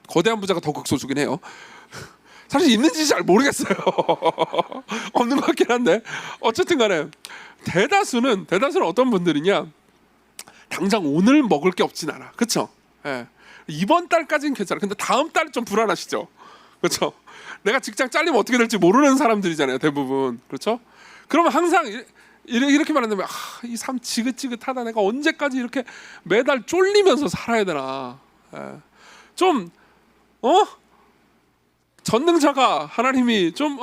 거대한 부자가 더 극소수긴 해요. 사실 있는지 잘 모르겠어요. 없는 것 같긴 한데 어쨌든 간에 대다수는 어떤 분들이냐, 당장 오늘 먹을 게 없진 않아. 그렇죠? 예. 이번 달까지는 괜찮아. 근데 다음 달 좀 불안하시죠? 그렇죠? 내가 직장 잘리면 어떻게 될지 모르는 사람들이잖아요, 대부분. 그렇죠? 그러면 항상 이렇게 말한다면 이 삶 지긋지긋하다. 내가 언제까지 이렇게 매달 쫄리면서 살아야 되나. 예. 좀 전능자가 하나님이 좀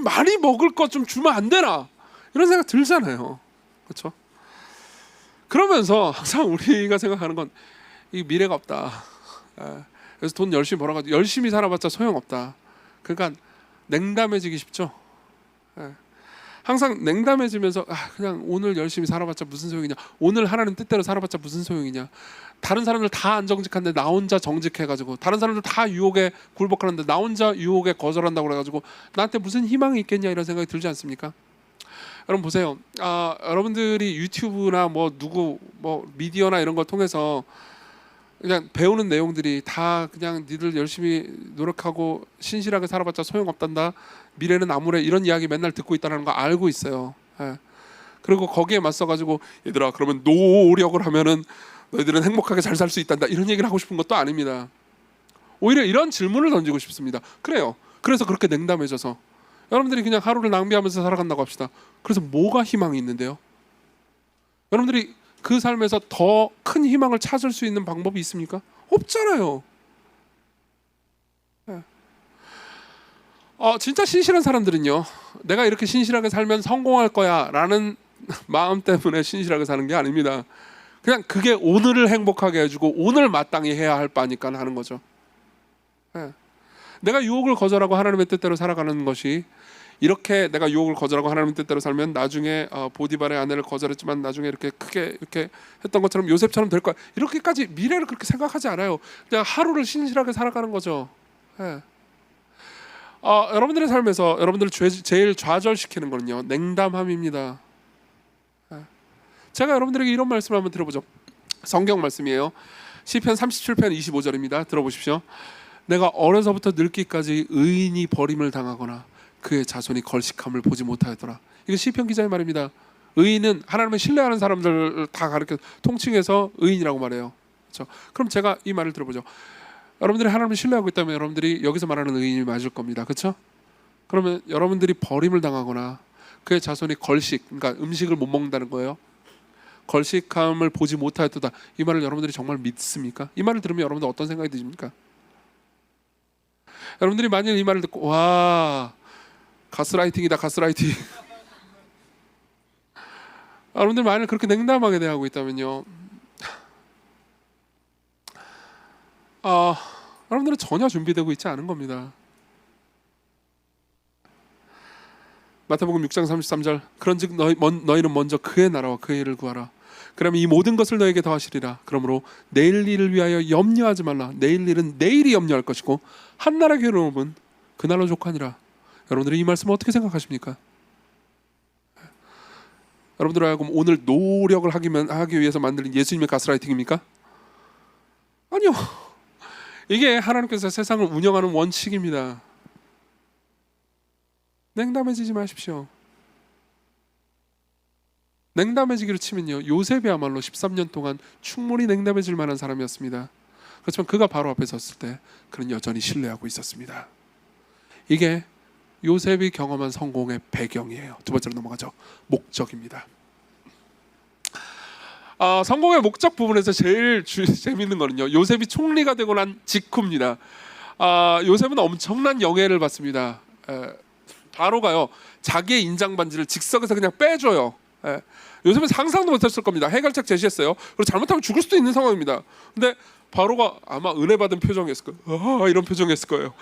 많이 먹을 것 좀 주면 안 되나, 이런 생각 들잖아요. 그렇죠? 그러면서 항상 우리가 생각하는 건 이 미래가 없다. 그래서 돈 열심히 벌어가지고 열심히 살아봤자 소용없다. 그러니까 냉담해지기 쉽죠. 항상 냉담해지면서 그냥 오늘 열심히 살아봤자 무슨 소용이냐, 오늘 하나님 뜻대로 살아봤자 무슨 소용이냐, 다른 사람들 다 안 정직한데 나 혼자 정직해가지고, 다른 사람들 다 유혹에 굴복하는데 나 혼자 유혹에 거절한다고 그래가지고 나한테 무슨 희망이 있겠냐, 이런 생각이 들지 않습니까? 여러분 보세요. 여러분들이 유튜브나 미디어나 이런 걸 통해서 그냥 배우는 내용들이 다 그냥 니들 열심히 노력하고 신실하게 살아봤자 소용없단다, 미래는 암울해, 이런 이야기 맨날 듣고 있다는 거 알고 있어요. 예. 그리고 거기에 맞서가지고 얘들아 그러면 노력을 하면은 너희들은 행복하게 잘 살 수 있단다, 이런 얘기를 하고 싶은 것도 아닙니다. 오히려 이런 질문을 던지고 싶습니다. 그래요. 그래서 그렇게 냉담해져서 여러분들이 그냥 하루를 낭비하면서 살아간다고 합시다. 그래서 뭐가 희망이 있는데요? 여러분들이 그 삶에서 더 큰 희망을 찾을 수 있는 방법이 있습니까? 없잖아요. 네. 진짜 신실한 사람들은요, 내가 이렇게 신실하게 살면 성공할 거야 라는 마음 때문에 신실하게 사는 게 아닙니다. 그냥 그게 오늘을 행복하게 해주고 오늘 마땅히 해야 할 바니까 하는 거죠. 네. 내가 유혹을 거절하고 하나님의 뜻대로 살아가는 것이, 이렇게 내가 유혹을 거절하고 하나님의 뜻대로 살면 나중에 보디발의 아내를 거절했지만 나중에 이렇게 크게 이렇게 했던 것처럼 요셉처럼 될 거야, 이렇게까지 미래를 그렇게 생각하지 않아요. 그냥 하루를 신실하게 살아가는 거죠. 예. 여러분들의 삶에서 여러분들을 제일 좌절시키는 거는요, 냉담함입니다. 예. 제가 여러분들에게 이런 말씀을 한번 들어보죠. 성경 말씀이에요. 시편 37편 25절입니다. 들어보십시오. 내가 어려서부터 늙기까지 의인이 버림을 당하거나 그의 자손이 걸식함을 보지 못하였더라. 이게 시편 기자의 말입니다. 의인은 하나님을 신뢰하는 사람들을 다 가르쳐 통칭해서 의인이라고 말해요. 그렇죠? 그럼 제가 이 말을 들어보죠. 여러분들이 하나님을 신뢰하고 있다면 여러분들이 여기서 말하는 의인이 맞을 겁니다. 그렇죠? 그러면 여러분들이 버림을 당하거나 그의 자손이 걸식, 그러니까 음식을 못 먹는다는 거예요. 걸식함을 보지 못하였도다. 이 말을 여러분들이 정말 믿습니까? 이 말을 들으면 여러분들 어떤 생각이 드십니까? 여러분들이 만일 이 말을 듣고 와, 가스라이팅이다, 가스라이팅. 여러분들 만일 그렇게 냉담하게 대하고 있다면요, 여러분들은 전혀 준비되고 있지 않은 겁니다. 마태복음 6장 33절, 그런즉 너희는 먼저 그의 나라와 그의 일을 구하라. 그러면 이 모든 것을 너에게 더하시리라. 그러므로 내일 일을 위하여 염려하지 말라. 내일 일은 내일이 염려할 것이고 한날의 괴로움은 그날로 족하니라. 여러분들이 이 말씀을 어떻게 생각하십니까? 여러분들 하여금 오늘 노력을 하기 위해서 만든 예수님의 가스라이팅입니까? 아니요. 이게 하나님께서 세상을 운영하는 원칙입니다. 냉담해지지 마십시오. 냉담해지기로 치면요, 요셉이야말로 13년 동안 충분히 냉담해질 만한 사람이었습니다. 그렇지만 그가 바로 앞에 섰을 때 그는 여전히 신뢰하고 있었습니다. 이게 요셉이 경험한 성공의 배경이에요. 두 번째로 넘어가죠. 목적입니다. 성공의 목적 부분에서 제일 재미있는 거는요, 요셉이 총리가 되고 난 직후입니다. 요셉은 엄청난 영예를 받습니다. 바로가요 자기의 인장 반지를 직석에서 그냥 빼줘요. 예. 요셉은 상상도 못했을 겁니다. 해결책 제시했어요. 그리고 잘못하면 죽을 수도 있는 상황입니다. 근데 바로가 아마 은혜 받은 표정이었을 거예요. 이런 표정이었을 거예요.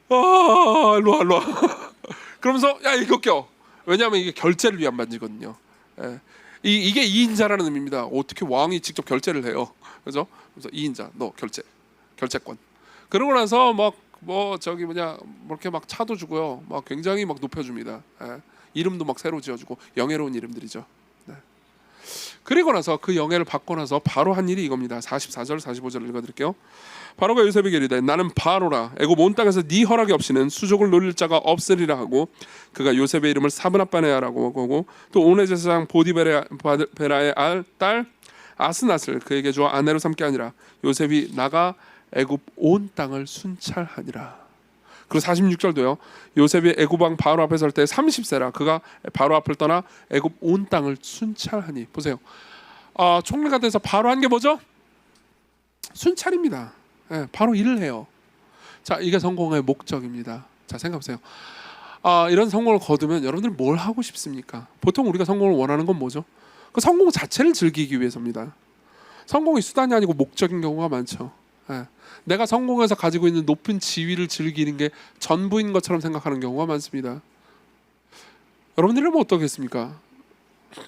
일로 와. 그러면서 야 이거 껴. 왜냐하면 이게 결제를 위한 반지거든요. 예. 이게 2인자라는 의미입니다. 어떻게 왕이 직접 결제를 해요? 그죠? 그래서 2인자 너 결제권. 그러고 나서 뭐 이렇게 막 차도 주고요. 막 굉장히 막 높여줍니다. 예. 이름도 막 새로 지어주고 영예로운 이름들이죠. 네. 그리고 나서 그 영예를 받고 나서 바로 한 일이 이겁니다. 44절 45절 읽어드릴게요. 바로가 요셉에게 이르되 나는 바로라 애굽 온 땅에서 네 허락이 없이는 수족을 노릴 자가 없으리라 하고 그가 요셉의 이름을 사브나빠네아라고 하고 또 온의 제사장 보디베라의 딸 아스낫을 그에게 주어 아내로 삼게 하니라. 요셉이 나가 애굽 온 땅을 순찰하니라. 그리고 46절도요. 요셉이 애굽 왕 바로 앞에 설 때 30세라 그가 바로 앞을 떠나 애굽 온 땅을 순찰하니. 보세요. 총리가 돼서 바로 한 게 뭐죠? 순찰입니다. 예, 바로 일을 해요. 자, 이게 성공의 목적입니다. 자, 생각해보세요. 이런 성공을 거두면 여러분들 뭘 하고 싶습니까? 보통 우리가 성공을 원하는 건 뭐죠? 그 성공 자체를 즐기기 위해서입니다. 성공이 수단이 아니고 목적인 경우가 많죠. 예. 내가 성공해서 가지고 있는 높은 지위를 즐기는 게 전부인 것처럼 생각하는 경우가 많습니다. 여러분들은 어떻겠습니까?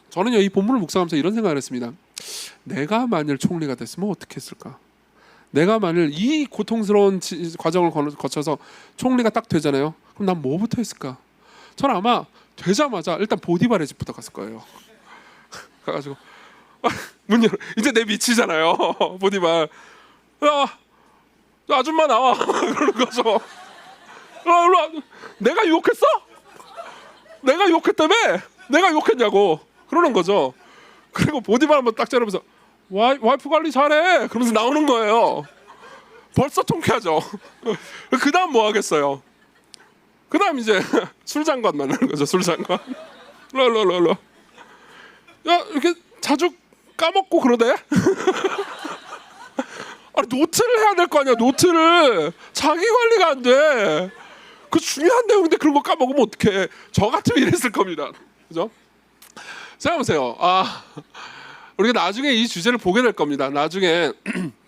저는요 이 본문을 묵상하면서 이런 생각을 했습니다. 내가 만일 총리가 됐으면 어떻게 했을까? 내가 만일 이 고통스러운 과정을 거쳐서 총리가 딱 되잖아요. 그럼 난 뭐부터 했을까? 저는 아마 되자마자 일단 보디발의 집부터 갔을 거예요. 가가지고 문 열어. 이제 내 미치잖아요. 보디발. 야 아줌마 나와. 그러는 거죠. 일로 와. 내가 유혹했어? 내가 유혹했다며? 내가 유혹했냐고. 그러는 거죠. 그리고 보디발 한번 딱 자르면서 와이프 관리 잘해. 그러면서 나오는 거예요. 벌써 통쾌하죠. 그 다음 뭐 하겠어요? 그 다음 이제 술장관 만나는 거죠. 술장관. 일로. 야 이렇게 자주 까먹고 그러대? 아니 노트를 해야 될 거 아니야. 노트를. 자기 관리가 안 돼. 그 중요한 내용인데 그런 거 까먹으면 어떡해. 저 같으면 이랬을 겁니다. 그죠? 생각해보세요. 우리가 나중에 이 주제를 보게 될 겁니다. 나중에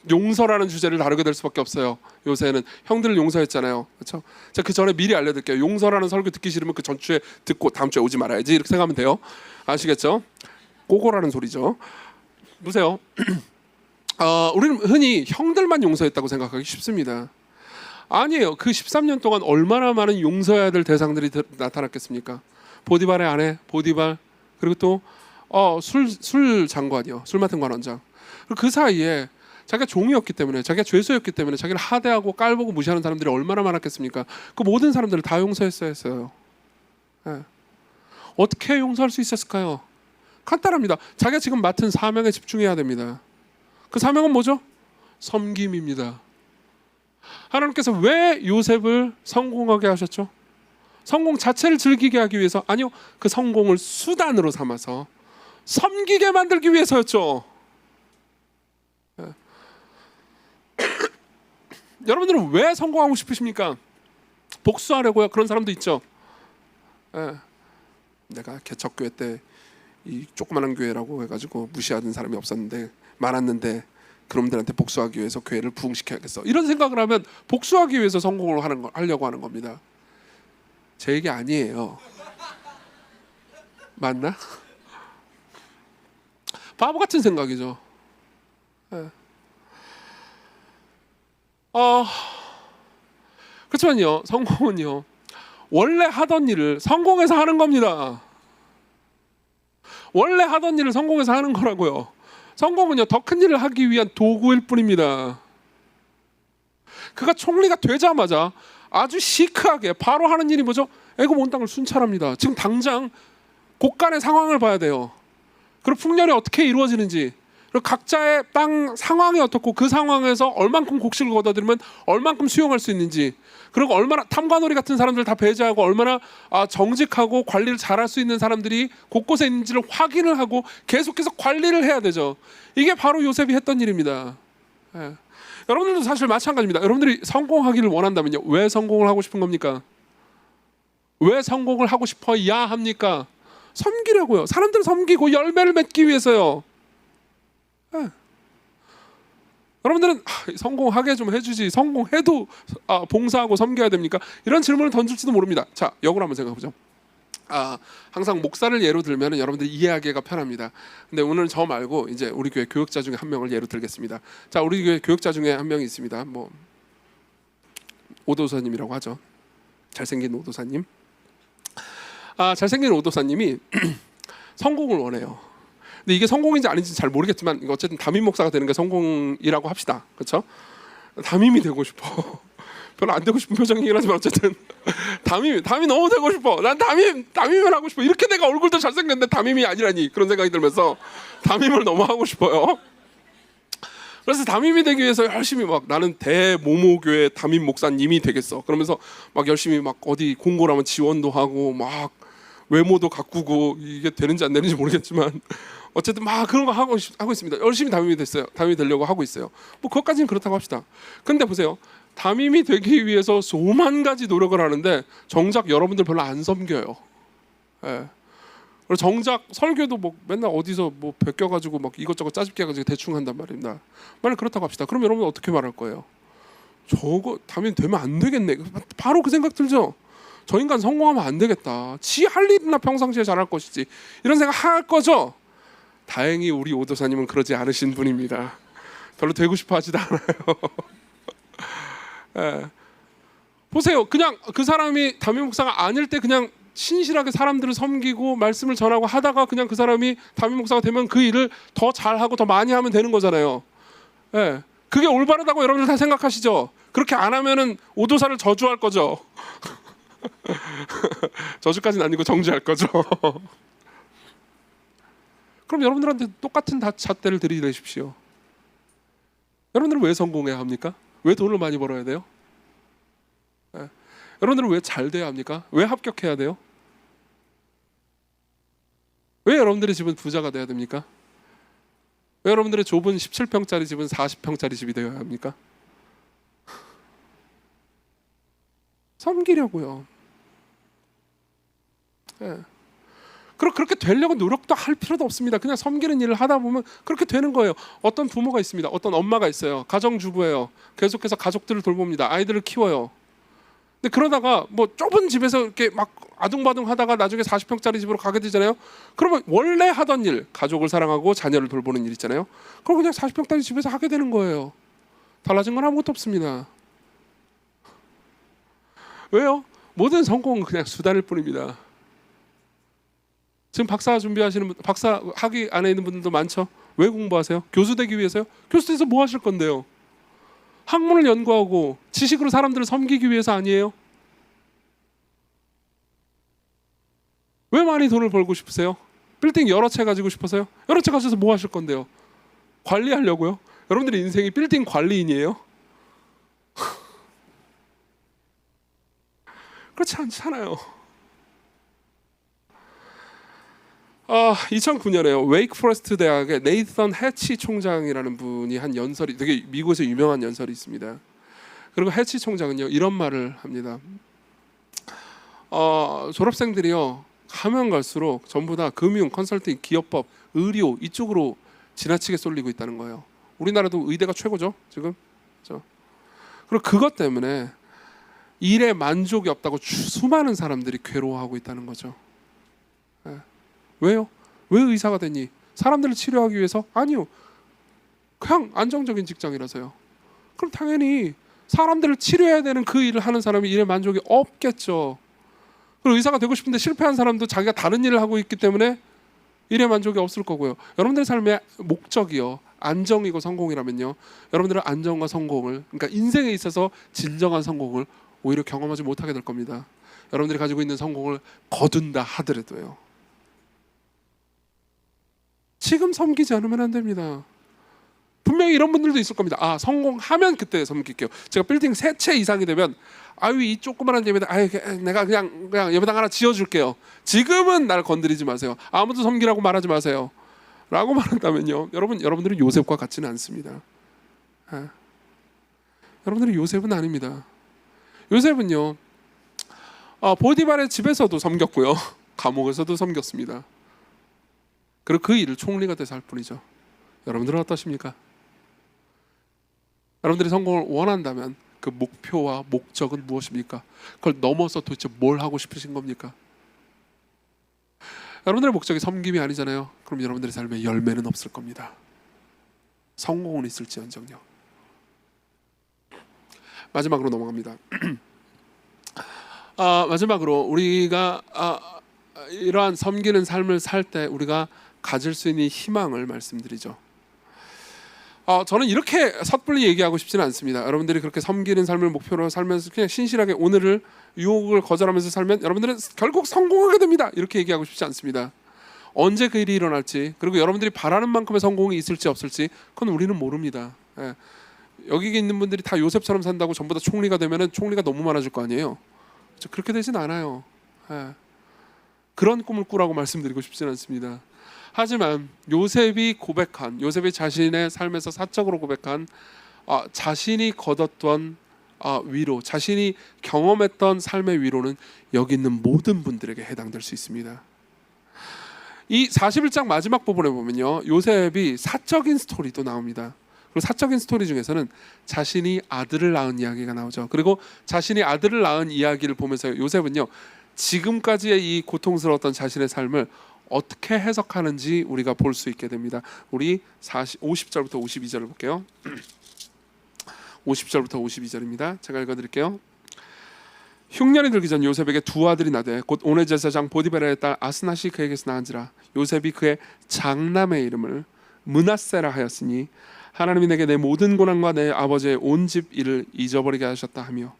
용서라는 주제를 다루게 될 수밖에 없어요. 요새는 형들을 용서했잖아요. 그렇죠? 제가 그 전에 미리 알려드릴게요. 용서라는 설교 듣기 싫으면 그 전주에 듣고 다음 주에 오지 말아야지 이렇게 생각하면 돼요. 아시겠죠? 꼬고라는 소리죠. 보세요. 우리는 흔히 형들만 용서했다고 생각하기 쉽습니다. 아니에요. 그 13년 동안 얼마나 많은 용서해야 될 대상들이 나타났겠습니까? 보디발의 아내 보디발, 그리고 또 술 장관이요. 술 맡은 관원장. 그리고 그 사이에 자기가 종이었기 때문에, 자기가 죄수였기 때문에 자기를 하대하고 깔보고 무시하는 사람들이 얼마나 많았겠습니까? 그 모든 사람들을 다 용서했어야 했어요. 네. 어떻게 용서할 수 있었을까요? 간단합니다. 자기가 지금 맡은 사명에 집중해야 됩니다. 그 사명은 뭐죠? 섬김입니다. 하나님께서 왜 요셉을 성공하게 하셨죠? 성공 자체를 즐기게 하기 위해서? 아니요, 그 성공을 수단으로 삼아서 섬기게 만들기 위해서였죠. 여러분들은 왜 성공하고 싶으십니까? 복수하려고요. 그런 사람도 있죠. 내가 개척교회 때 이 조그마한 교회라고 해가지고 무시하는 사람이 없었는데 많았는데 그놈들한테 복수하기 위해서 교회를 부흥시켜야겠어. 이런 생각을 하면 복수하기 위해서 성공을 하려고 하는 겁니다. 제 얘기 아니에요. 맞나? 바보 같은 생각이죠. 그렇지만요, 성공은요 원래 하던 일을 성공해서 하는 겁니다. 원래 하던 일을 성공해서 하는 거라고요. 성공은요 더 큰 일을 하기 위한 도구일 뿐입니다. 그가 총리가 되자마자 아주 시크하게 바로 하는 일이 뭐죠? 애굽 온 땅을 순찰합니다. 지금 당장 곳간의 상황을 봐야 돼요. 그리고 풍년이 어떻게 이루어지는지, 그리고 각자의 땅 상황이 어떻고 그 상황에서 얼만큼 곡식을 거둬들이면 얼만큼 수용할 수 있는지, 그리고 얼마나 탐관오리 같은 사람들 다 배제하고 얼마나 정직하고 관리를 잘할 수 있는 사람들이 곳곳에 있는지를 확인을 하고 계속해서 관리를 해야 되죠. 이게 바로 요셉이 했던 일입니다. 여러분들도 사실 마찬가지입니다. 여러분들이 성공하기를 원한다면요, 왜 성공을 하고 싶은 겁니까? 왜 성공을 하고 싶어야 합니까? 섬기려고요. 사람들 섬기고 열매를 맺기 위해서요. 네. 여러분들은 성공하게 좀 해주지, 성공해도 봉사하고 섬겨야 됩니까? 이런 질문을 던질지도 모릅니다. 자, 역으로 한번 생각해보죠. 항상 목사를 예로 들면 여러분들이 이해하기가 편합니다. 근데 오늘 저 말고 이제 우리 교회 교역자 중에 한 명을 예로 들겠습니다. 자, 우리 교회 교역자 중에 한 명이 있습니다. 뭐 오도사님이라고 하죠. 잘생긴 오도사님. 잘생긴 오도사님이 성공을 원해요. 근데 이게 성공인지 아닌지 잘 모르겠지만 어쨌든 담임 목사가 되는 게 성공이라고 합시다. 그렇죠? 담임이 되고 싶어. 별로 안 되고 싶은 표정이긴 하지만 어쨌든 담임이 너무 되고 싶어. 난 담임을 하고 싶어. 이렇게 내가 얼굴도 잘생겼는데 담임이 아니라니, 그런 생각이 들면서 담임을 너무 하고 싶어요. 그래서 담임이 되기 위해서 열심히 막 나는 대모모교회 담임 목사님이 되겠어. 그러면서 막 열심히 막 어디 공고를 하면 지원도 하고 막 외모도 가꾸고, 이게 되는지 안 되는지 모르겠지만 어쨌든 막 그런 거 하고 있습니다. 열심히 담임이 됐어요. 담임이 되려고 하고 있어요. 뭐 그것까지는 그렇다고 합시다. 근데 보세요. 담임이 되기 위해서 수만 가지 노력을 하는데 정작 여러분들 별로 안 섬겨요. 예. 그리고 정작 설교도 뭐 맨날 어디서 뭐 베껴가지고 막 이것저것 짜집게 해가지고 대충 한단 말입니다. 만약 그렇다고 합시다. 그럼 여러분 어떻게 말할 거예요? 저거 담임 되면 안 되겠네. 바로 그 생각 들죠? 저 인간 성공하면 안 되겠다. 지 할 일이나 평상시에 잘할 것이지. 이런 생각 할 거죠? 다행히 우리 오도사님은 그러지 않으신 분입니다. 별로 되고 싶어 하지도 않아요. 예. 보세요. 그냥 그 사람이 담임 목사가 아닐 때 그냥 신실하게 사람들을 섬기고 말씀을 전하고 하다가 그냥 그 사람이 담임 목사가 되면 그 일을 더 잘하고 더 많이 하면 되는 거잖아요. 예. 그게 올바르다고 여러분들 다 생각하시죠? 그렇게 안 하면은 오도사를 저주할 거죠. 저주까지는 아니고 정죄할 거죠. 그럼 여러분들한테 똑같은 잣대를 들이대십시오. 여러분들은 왜 성공해야 합니까? 왜 돈을 많이 벌어야 돼요? 예. 여러분들은 왜 잘 돼야 합니까? 왜 합격해야 돼요? 왜 여러분들의 집은 부자가 돼야 됩니까? 왜 여러분들의 좁은 17평짜리 집은 40평짜리 집이 되어야 합니까? 섬기려고요. 예. 그렇게 되려고 노력도 할 필요도 없습니다. 그냥 섬기는 일을 하다 보면 그렇게 되는 거예요. 어떤 부모가 있습니다. 어떤 엄마가 있어요. 가정주부예요. 계속해서 가족들을 돌봅니다. 아이들을 키워요. 근데 그러다가 뭐 좁은 집에서 이렇게 막 아둥바둥 하다가 나중에 40평짜리 집으로 가게 되잖아요. 그러면 원래 하던 일, 가족을 사랑하고 자녀를 돌보는 일 있잖아요. 그럼 그냥 40평짜리 집에서 하게 되는 거예요. 달라진 건 아무것도 없습니다. 왜요? 모든 성공은 그냥 수단일 뿐입니다. 지금 박사 준비하시는 분, 박사 학위 안에 있는 분들도 많죠. 왜 공부하세요? 교수 되기 위해서요? 교수 돼서 뭐 하실 건데요? 학문을 연구하고 지식으로 사람들을 섬기기 위해서 아니에요? 왜 많이 돈을 벌고 싶으세요? 빌딩 여러 채 가지고 싶어서요? 여러 채 가져서 뭐 하실 건데요? 관리하려고요? 여러분들의 인생이 빌딩 관리인이에요? 그렇지 않잖아요. 2009년에요. 웨이크포레스트 대학의 네이선 해치 총장이라는 분이 한 연설이, 되게 미국에서 유명한 연설이 있습니다. 그리고 해치 총장은요 이런 말을 합니다. 졸업생들이요 가면 갈수록 전부 다 금융, 컨설팅, 기업법, 의료 이쪽으로 지나치게 쏠리고 있다는 거예요. 우리나라도 의대가 최고죠 지금. 그렇죠? 그리고 그것 때문에 일에 만족이 없다고 수많은 사람들이 괴로워하고 있다는 거죠. 네. 왜요? 왜 의사가 됐니? 사람들을 치료하기 위해서? 아니요. 그냥 안정적인 직장이라서요. 그럼 당연히 사람들을 치료해야 되는 그 일을 하는 사람이 일에 만족이 없겠죠. 그리고 의사가 되고 싶은데 실패한 사람도 자기가 다른 일을 하고 있기 때문에 일에 만족이 없을 거고요. 여러분들의 삶의 목적이요 안정이고 성공이라면요, 여러분들은 안정과 성공을, 그러니까 인생에 있어서 진정한 성공을 오히려 경험하지 못하게 될 겁니다. 여러분들이 가지고 있는 성공을 거둔다 하더라도요. 지금 섬기지 않으면 안 됩니다. 분명히 이런 분들도 있을 겁니다. 성공하면 그때 섬길게요. 제가 빌딩 3채 이상이 되면 이 조그만한 예배당 내가 그냥 예배당 하나 지어줄게요. 지금은 날 건드리지 마세요. 아무도 섬기라고 말하지 마세요. 라고 말한다면요, 여러분들은 요셉과 같지는 않습니다. 여러분들은 요셉은 아닙니다. 요셉은요 보디발의 집에서도 섬겼고요. 감옥에서도 섬겼습니다. 그리고 그 일을 총리가 돼서 할 뿐이죠. 여러분들은 어떠십니까? 여러분들이 성공을 원한다면 그 목표와 목적은 무엇입니까? 그걸 넘어서 도대체 뭘 하고 싶으신 겁니까? 여러분들의 목적이 섬김이 아니잖아요. 그럼 여러분들의 삶에 열매는 없을 겁니다. 성공은 있을지언정요. 마지막으로 넘어갑니다. 마지막으로 우리가 이러한 섬기는 삶을 살 때 우리가 가질 수 있는 희망을 말씀드리죠. 저는 이렇게 섣불리 얘기하고 싶지는 않습니다. 여러분들이 그렇게 섬기는 삶을 목표로 살면서 그냥 신실하게 오늘을 유혹을 거절하면서 살면 여러분들은 결국 성공하게 됩니다. 이렇게 얘기하고 싶지 않습니다. 언제 그 일이 일어날지, 그리고 여러분들이 바라는 만큼의 성공이 있을지 없을지 그건 우리는 모릅니다. 여기 있는 분들이 다 요셉처럼 산다고 전부 다 총리가 되면은 총리가 너무 많아질 거 아니에요. 그렇게 되진 않아요. 그런 꿈을 꾸라고 말씀드리고 싶지는 않습니다. 하지만 요셉이 자신의 삶에서 사적으로 고백한 자신이 거뒀던 위로, 자신이 경험했던 삶의 위로는 여기 있는 모든 분들에게 해당될 수 있습니다. 이 41장 마지막 부분에 보면요, 요셉이 사적인 스토리도 나옵니다. 그리고 사적인 스토리 중에서는 자신이 아들을 낳은 이야기가 나오죠. 그리고 자신이 아들을 낳은 이야기를 보면서 요셉은요, 지금까지의 이 고통스러웠던 자신의 삶을 어떻게 해석하는지 우리가 볼 수 있게 됩니다. 우리 50절부터 52절을 볼게요. 50절부터 52절입니다. 제가 읽어드릴게요. 흉년이 들기 전 요셉에게 두 아들이 나되 곧 오네 제사장 보디베라의 딸 아스낫이 그에게서 낳은지라. 요셉이 그의 장남의 이름을 므낫세라 하였으니 하나님이 내게 내 모든 고난과 내 아버지의 온 집 일을 잊어버리게 하셨다 하며,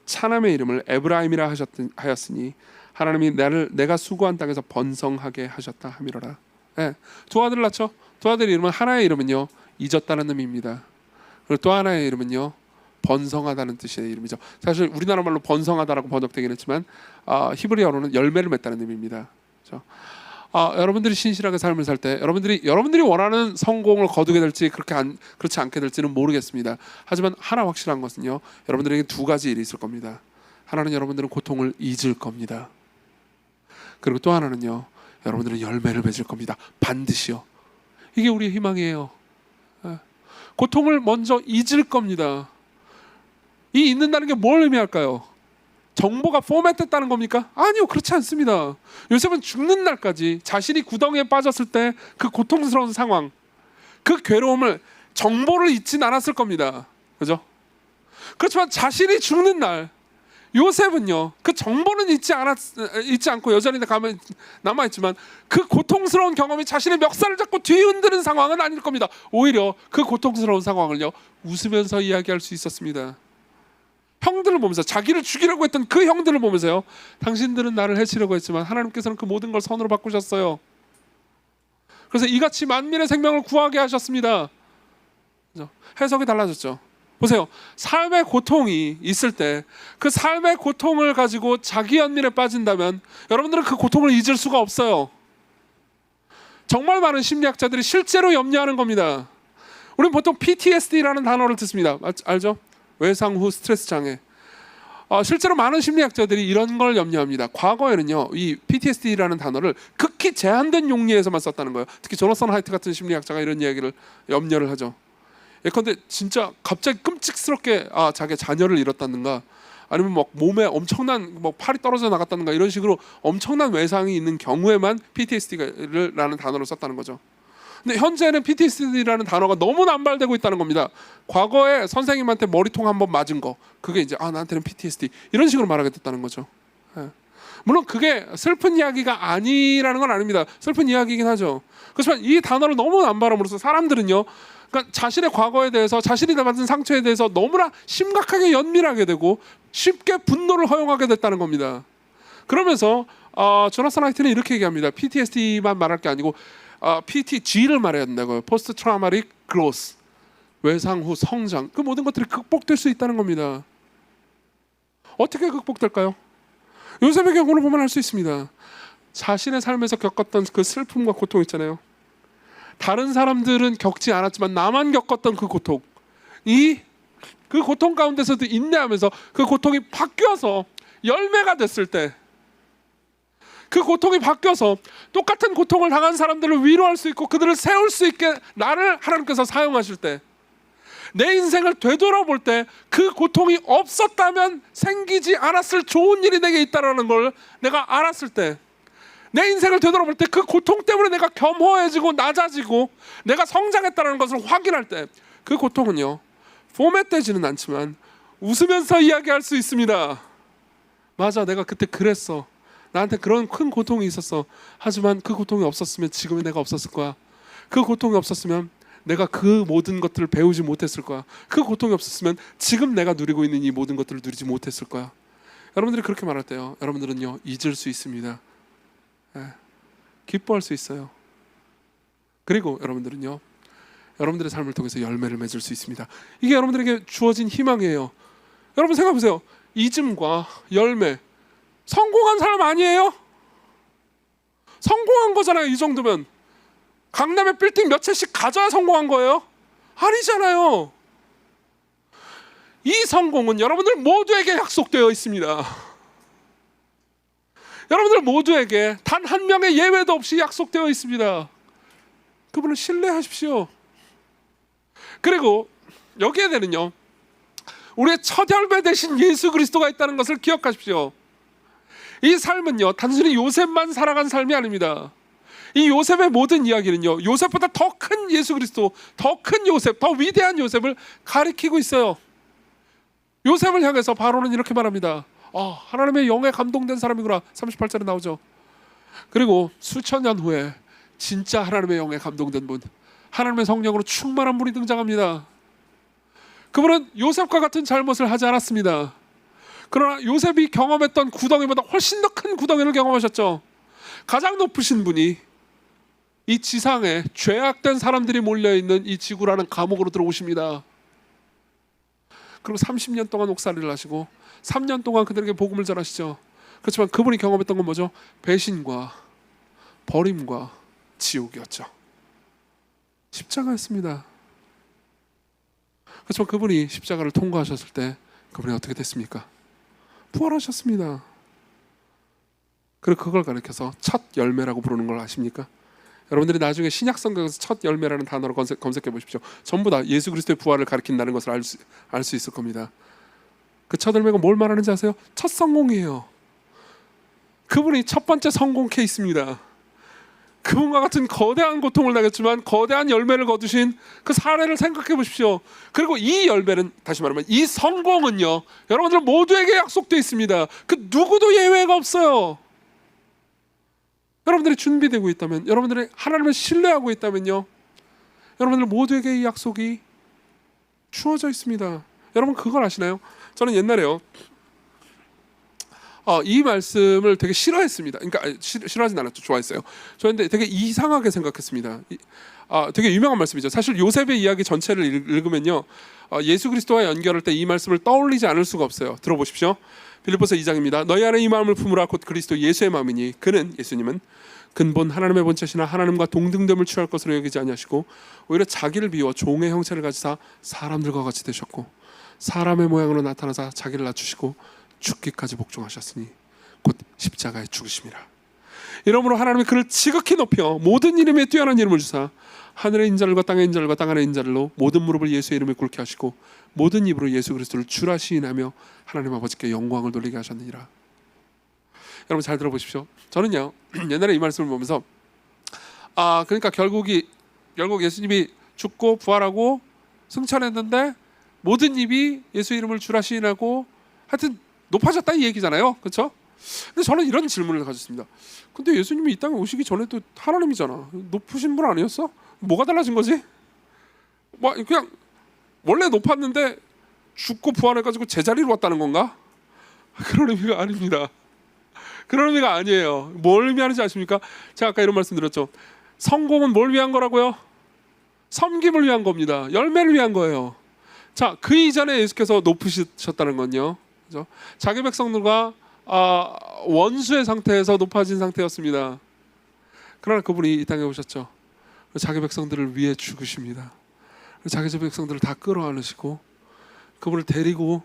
차남의 이름을 에브라임이라 하였으니 하나님이 내가 수고한 땅에서 번성하게 하셨다 함이로라. 두 아들을 낳죠. 두 아들의 이름은, 하나의 이름은요 잊었다는 의미입니다. 그리고 또 하나의 이름은요 번성하다는 뜻의 이름이죠. 사실 우리나라 말로 번성하다라고 번역되긴 했지만 히브리어로는 열매를 맺다는 의미입니다. 그렇죠? 여러분들이 신실하게 삶을 살 때 여러분들이 원하는 성공을 거두게 될지 그렇지 않게 될지는 모르겠습니다. 하지만 하나 확실한 것은요, 여러분들에게 두 가지 일이 있을 겁니다. 하나는 여러분들은 고통을 잊을 겁니다. 그리고 또 하나는요, 여러분들은 열매를 맺을 겁니다. 반드시요. 이게 우리의 희망이에요. 고통을 먼저 잊을 겁니다. 이 잊는다는 게 뭘 의미할까요? 정보가 포맷됐다는 겁니까? 아니요, 그렇지 않습니다. 요셉은 죽는 날까지 자신이 구덩이에 빠졌을 때 그 고통스러운 상황, 그 괴로움을, 정보를 잊진 않았을 겁니다. 그죠? 그렇지만 자신이 죽는 날 요셉은요, 그 정보는 잊지 않고 여전히 남아있지만 그 고통스러운 경험이 자신의 멱살을 잡고 뒤흔드는 상황은 아닐 겁니다. 오히려 그 고통스러운 상황을요 웃으면서 이야기할 수 있었습니다. 형들을 보면서, 자기를 죽이려고 했던 그 형들을 보면서요, 당신들은 나를 해치려고 했지만 하나님께서는 그 모든 걸 선으로 바꾸셨어요. 그래서 이같이 만민의 생명을 구하게 하셨습니다. 그죠? 해석이 달라졌죠. 보세요. 삶의 고통이 있을 때 그 삶의 고통을 가지고 자기 연민에 빠진다면 여러분들은 그 고통을 잊을 수가 없어요. 정말 많은 심리학자들이 실제로 염려하는 겁니다. 우리는 보통 PTSD라는 단어를 듣습니다. 알죠? 외상 후 스트레스 장애. 실제로 많은 심리학자들이 이런 걸 염려합니다. 과거에는요, 이 PTSD라는 단어를 극히 제한된 용리에서만 썼다는 거예요. 특히 조나선 하이트 같은 심리학자가 이런 이야기를 염려를 하죠. 예컨대 진짜 갑자기 끔찍스럽게 자기 자녀를 잃었다든가, 아니면 막 몸에 엄청난 팔이 떨어져 나갔다든가, 이런 식으로 엄청난 외상이 있는 경우에만 PTSD라는 단어를 썼다는 거죠. 근데 현재는 PTSD라는 단어가 너무 남발되고 있다는 겁니다. 과거에 선생님한테 머리통 한번 맞은 거, 그게 이제 나한테는 PTSD, 이런 식으로 말하게 됐다는 거죠. 물론 그게 슬픈 이야기가 아니라는 건 아닙니다. 슬픈 이야기이긴 하죠. 그렇지만 이 단어를 너무 남발함으로써 사람들은요, 그러니까 자신의 과거에 대해서, 자신이 받은 상처에 대해서 너무나 심각하게 연민하게 되고 쉽게 분노를 허용하게 됐다는 겁니다. 그러면서 조나선 하이트는 이렇게 얘기합니다. PTSD만 말할 게 아니고 PTG를 말해야 된다고요. 포스트 트라우마틱 그로스, 외상 후 성장, 그 모든 것들이 극복될 수 있다는 겁니다. 어떻게 극복될까요? 요셉의 경우를 보면 알 수 있습니다. 자신의 삶에서 겪었던 그 슬픔과 고통 있잖아요. 다른 사람들은 겪지 않았지만 나만 겪었던 그 고통, 그 고통 가운데서도 인내하면서 그 고통이 바뀌어서 열매가 됐을 때, 그 고통이 바뀌어서 똑같은 고통을 당한 사람들을 위로할 수 있고 그들을 세울 수 있게 나를 하나님께서 사용하실 때, 내 인생을 되돌아볼 때 그 고통이 없었다면 생기지 않았을 좋은 일이 내게 있다는 걸 내가 알았을 때, 내 인생을 되돌아볼 때 그 고통 때문에 내가 겸허해지고 낮아지고 내가 성장했다는 것을 확인할 때, 그 고통은요 포맷되지는 않지만 웃으면서 이야기할 수 있습니다. 맞아, 내가 그때 그랬어. 나한테 그런 큰 고통이 있었어. 하지만 그 고통이 없었으면 지금의 내가 없었을 거야. 그 고통이 없었으면 내가 그 모든 것들을 배우지 못했을 거야. 그 고통이 없었으면 지금 내가 누리고 있는 이 모든 것들을 누리지 못했을 거야. 여러분들이 그렇게 말할 때요, 여러분들은요 잊을 수 있습니다. 기뻐할 수 있어요. 그리고 여러분들은요 여러분들의 삶을 통해서 열매를 맺을 수 있습니다. 이게 여러분들에게 주어진 희망이에요. 여러분 생각해보세요. 잊음과 열매, 성공한 사람 아니에요? 성공한 거잖아요. 이 정도면 강남에 빌딩 몇 채씩 가져야 성공한 거예요? 아니잖아요. 이 성공은 여러분들 모두에게 약속되어 있습니다. 여러분들 모두에게 단 한 명의 예외도 없이 약속되어 있습니다. 그분을 신뢰하십시오. 그리고 여기에는요 우리의 첫 열매 되신 예수 그리스도가 있다는 것을 기억하십시오. 이 삶은요 단순히 요셉만 살아간 삶이 아닙니다. 이 요셉의 모든 이야기는요 요셉보다 더 큰 예수 그리스도, 더 큰 요셉, 더 위대한 요셉을 가리키고 있어요. 요셉을 향해서 바로는 이렇게 말합니다. 하나님의 영에 감동된 사람이구나. 38절에 나오죠. 그리고 수천 년 후에 진짜 하나님의 영에 감동된 분, 하나님의 성령으로 충만한 분이 등장합니다. 그분은 요셉과 같은 잘못을 하지 않았습니다. 그러나 요셉이 경험했던 구덩이보다 훨씬 더 큰 구덩이를 경험하셨죠. 가장 높으신 분이 이 지상에 죄악된 사람들이 몰려있는 이 지구라는 감옥으로 들어오십니다. 그리고 30년 동안 옥살이를 하시고 3년 동안 그들에게 복음을 전하시죠. 그렇지만 그분이 경험했던 건 뭐죠? 배신과 버림과 지옥이었죠. 십자가였습니다. 그렇지만 그분이 십자가를 통과하셨을 때 그분이 어떻게 됐습니까? 부활하셨습니다. 그리고 그걸 가리켜서 첫 열매라고 부르는 걸 아십니까? 여러분들이 나중에 신약 성경에서 첫 열매라는 단어로 검색해 보십시오. 전부 다 예수 그리스도의 부활을 가리킨다는 것을 알 수 있을 겁니다. 그 첫 열매가 뭘 말하는지 아세요? 첫 성공이에요. 그분이 첫 번째 성공 케이스입니다. 그분과 같은 거대한 고통을 당했지만 거대한 열매를 거두신 그 사례를 생각해 보십시오. 그리고 이 열매는, 다시 말하면 이 성공은요 여러분들 모두에게 약속되어 있습니다. 그 누구도 예외가 없어요. 여러분들이 준비되고 있다면, 여러분들이 하나님을 신뢰하고 있다면요 여러분들 모두에게 이 약속이 주어져 있습니다. 여러분 그걸 아시나요? 저는 옛날에요 이 말씀을 되게 싫어했습니다. 그러니까 싫어하진 않았죠. 좋아했어요. 저는 되게 이상하게 생각했습니다. 되게 유명한 말씀이죠. 사실 요셉의 이야기 전체를 읽으면요 예수 그리스도와 연결할 때 이 말씀을 떠올리지 않을 수가 없어요. 들어보십시오. 빌립보서 2장입니다. 너희 안에 이 마음을 품으라 곧 그리스도 예수의 마음이니 그는, 예수님은 근본 하나님의 본체시나 하나님과 동등됨을 취할 것으로 여기지 아니하시고 오히려 자기를 비워 종의 형체를 가지사 사람들과 같이 되셨고 사람의 모양으로 나타나사 자기를 낮추시고 죽기까지 복종하셨으니 곧 십자가에 죽으심이라. 이러므로 하나님이 그를 지극히 높여 모든 이름에 뛰어난 이름을 주사 하늘의 인자들과 땅의 인자들과 땅 아래 인자들로 모든 무릎을 예수의 이름에 꿇게 하시고 모든 입으로 예수 그리스도를 주라 시인하며 하나님 아버지께 영광을 돌리게 하셨느니라. 여러분 잘 들어보십시오. 저는요 옛날에 이 말씀을 보면서 그러니까 결국 예수님이 죽고 부활하고 승천했는데 모든 입이 예수 이름을 주라 시인하고 하여튼 높아졌다 이 얘기잖아요. 그렇죠? 근데 저는 이런 질문을 가졌습니다. 근데 예수님이 이 땅에 오시기 전에도 하나님이잖아. 높으신 분 아니었어? 뭐가 달라진 거지? 그냥 원래 높았는데 죽고 부활해가지고 제자리로 왔다는 건가? 그런 의미가 아닙니다. 그런 의미가 아니에요. 뭘 의미하는지 아십니까? 제가 아까 이런 말씀 드렸죠. 성공은 뭘 위한 거라고요? 섬김을 위한 겁니다. 열매를 위한 거예요. 자, 그 이전에 예수께서 높으셨다는 건요, 그죠? 자기 백성들과 원수의 상태에서 높아진 상태였습니다. 그러나 그분이 이 땅에 오셨죠. 자기 백성들을 위해 죽으십니다. 그리고 자기 백성들을 다 끌어안으시고 그분을 데리고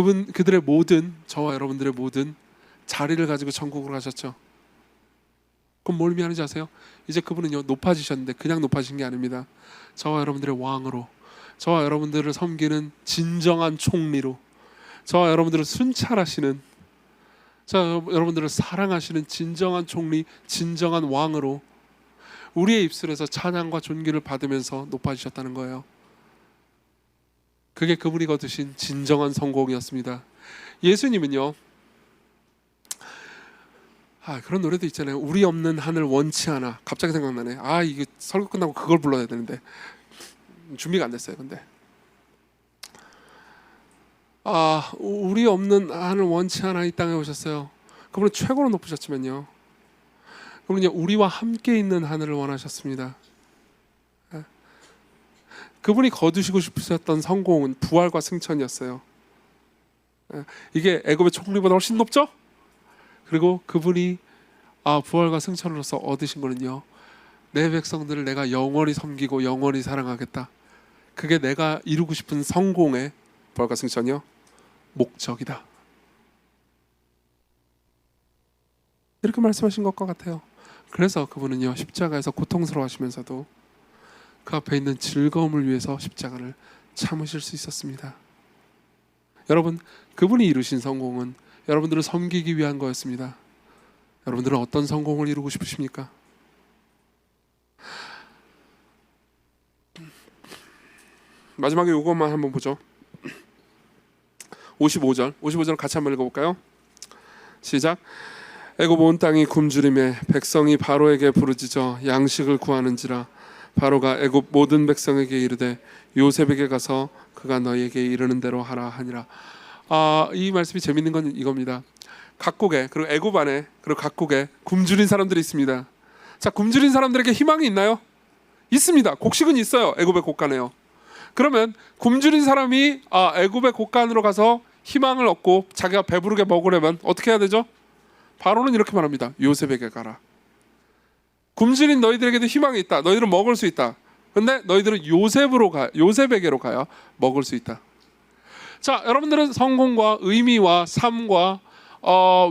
그들의 모든, 저와 여러분들의 모든 자리를 가지고 천국으로 가셨죠. 그럼 뭘 의미하는지 아세요? 이제 그분은요, 높아지셨는데 그냥 높아진 게 아닙니다. 저와 여러분들의 왕으로, 저와 여러분들을 섬기는 진정한 총리로, 저와 여러분들을 순찰하시는, 저와 여러분들을 사랑하시는 진정한 총리, 진정한 왕으로 우리의 입술에서 찬양과 존귀를 받으면서 높아지셨다는 거예요. 그게 그분이 거두신 진정한 성공이었습니다. 예수님은요, 그런 노래도 있잖아요. 우리 없는 하늘 원치 않아. 갑자기 생각나네. 이게 설교 끝나고 그걸 불러야 되는데 준비가 안 됐어요. 근데 우리 없는 하늘 원치 않아 이 땅에 오셨어요. 그분은 최고로 높으셨지만요, 그분은요, 우리와 함께 있는 하늘을 원하셨습니다. 그분이 거두시고 싶으셨던 성공은 부활과 승천이었어요. 이게 애굽의 총리보다 훨씬 높죠? 그리고 그분이 부활과 승천으로서 얻으신 거는요, 내 백성들을 내가 영원히 섬기고 영원히 사랑하겠다. 그게 내가 이루고 싶은 성공의, 부활과 승천이요, 목적이다. 이렇게 말씀하신 것과 같아요. 그래서 그분은요, 십자가에서 고통스러워하시면서도 그 앞에 있는 즐거움을 위해서 십자가를 참으실 수 있었습니다. 여러분, 그분이 이루신 성공은 여러분들을 섬기기 위한 거였습니다. 여러분들은 어떤 성공을 이루고 싶으십니까? 마지막에 이것만 한번 보죠. 55절 같이 한번 읽어볼까요? 시작. 애굽 온 땅이 굶주림에 백성이 바로에게 부르짖어 양식을 구하는지라 바로가 애굽 모든 백성에게 이르되 요셉에게 가서 그가 너희에게 이르는 대로 하라 하니라. 이 말씀이 재밌는 건 이겁니다. 각국에, 그리고 애굽 안에, 그리고 각국에 굶주린 사람들이 있습니다. 자, 굶주린 사람들에게 희망이 있나요? 있습니다. 곡식은 있어요. 애굽의 곡간에요. 그러면 굶주린 사람이 애굽의 곡간으로 가서 희망을 얻고 자기가 배부르게 먹으려면 어떻게 해야 되죠? 바로는 이렇게 말합니다. 요셉에게 가라. 굶주린 너희들에게도 희망이 있다. 너희들은 먹을 수 있다. 근데 너희들은 요셉에게로 가야 먹을 수 있다. 자, 여러분들은 성공과 의미와 삶과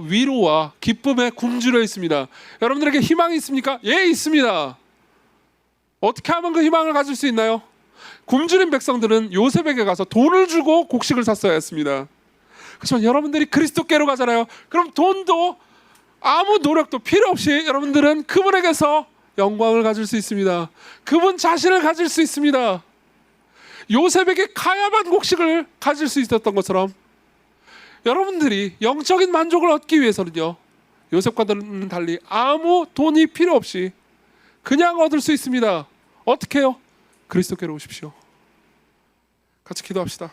위로와 기쁨에 굶주려 있습니다. 여러분들에게 희망이 있습니까? 예, 있습니다. 어떻게 하면 그 희망을 가질 수 있나요? 굶주린 백성들은 요셉에게 가서 돈을 주고 곡식을 샀어야 했습니다. 그렇지만 여러분들이 그리스도께로 가잖아요. 그럼 돈도 아무 노력도 필요 없이 여러분들은 그분에게서 영광을 가질 수 있습니다. 그분 자신을 가질 수 있습니다. 요셉에게 가야만 곡식을 가질 수 있었던 것처럼 여러분들이 영적인 만족을 얻기 위해서는요, 요셉과는 달리 아무 돈이 필요 없이 그냥 얻을 수 있습니다. 어떻게 해요? 그리스도께로 오십시오. 같이 기도합시다.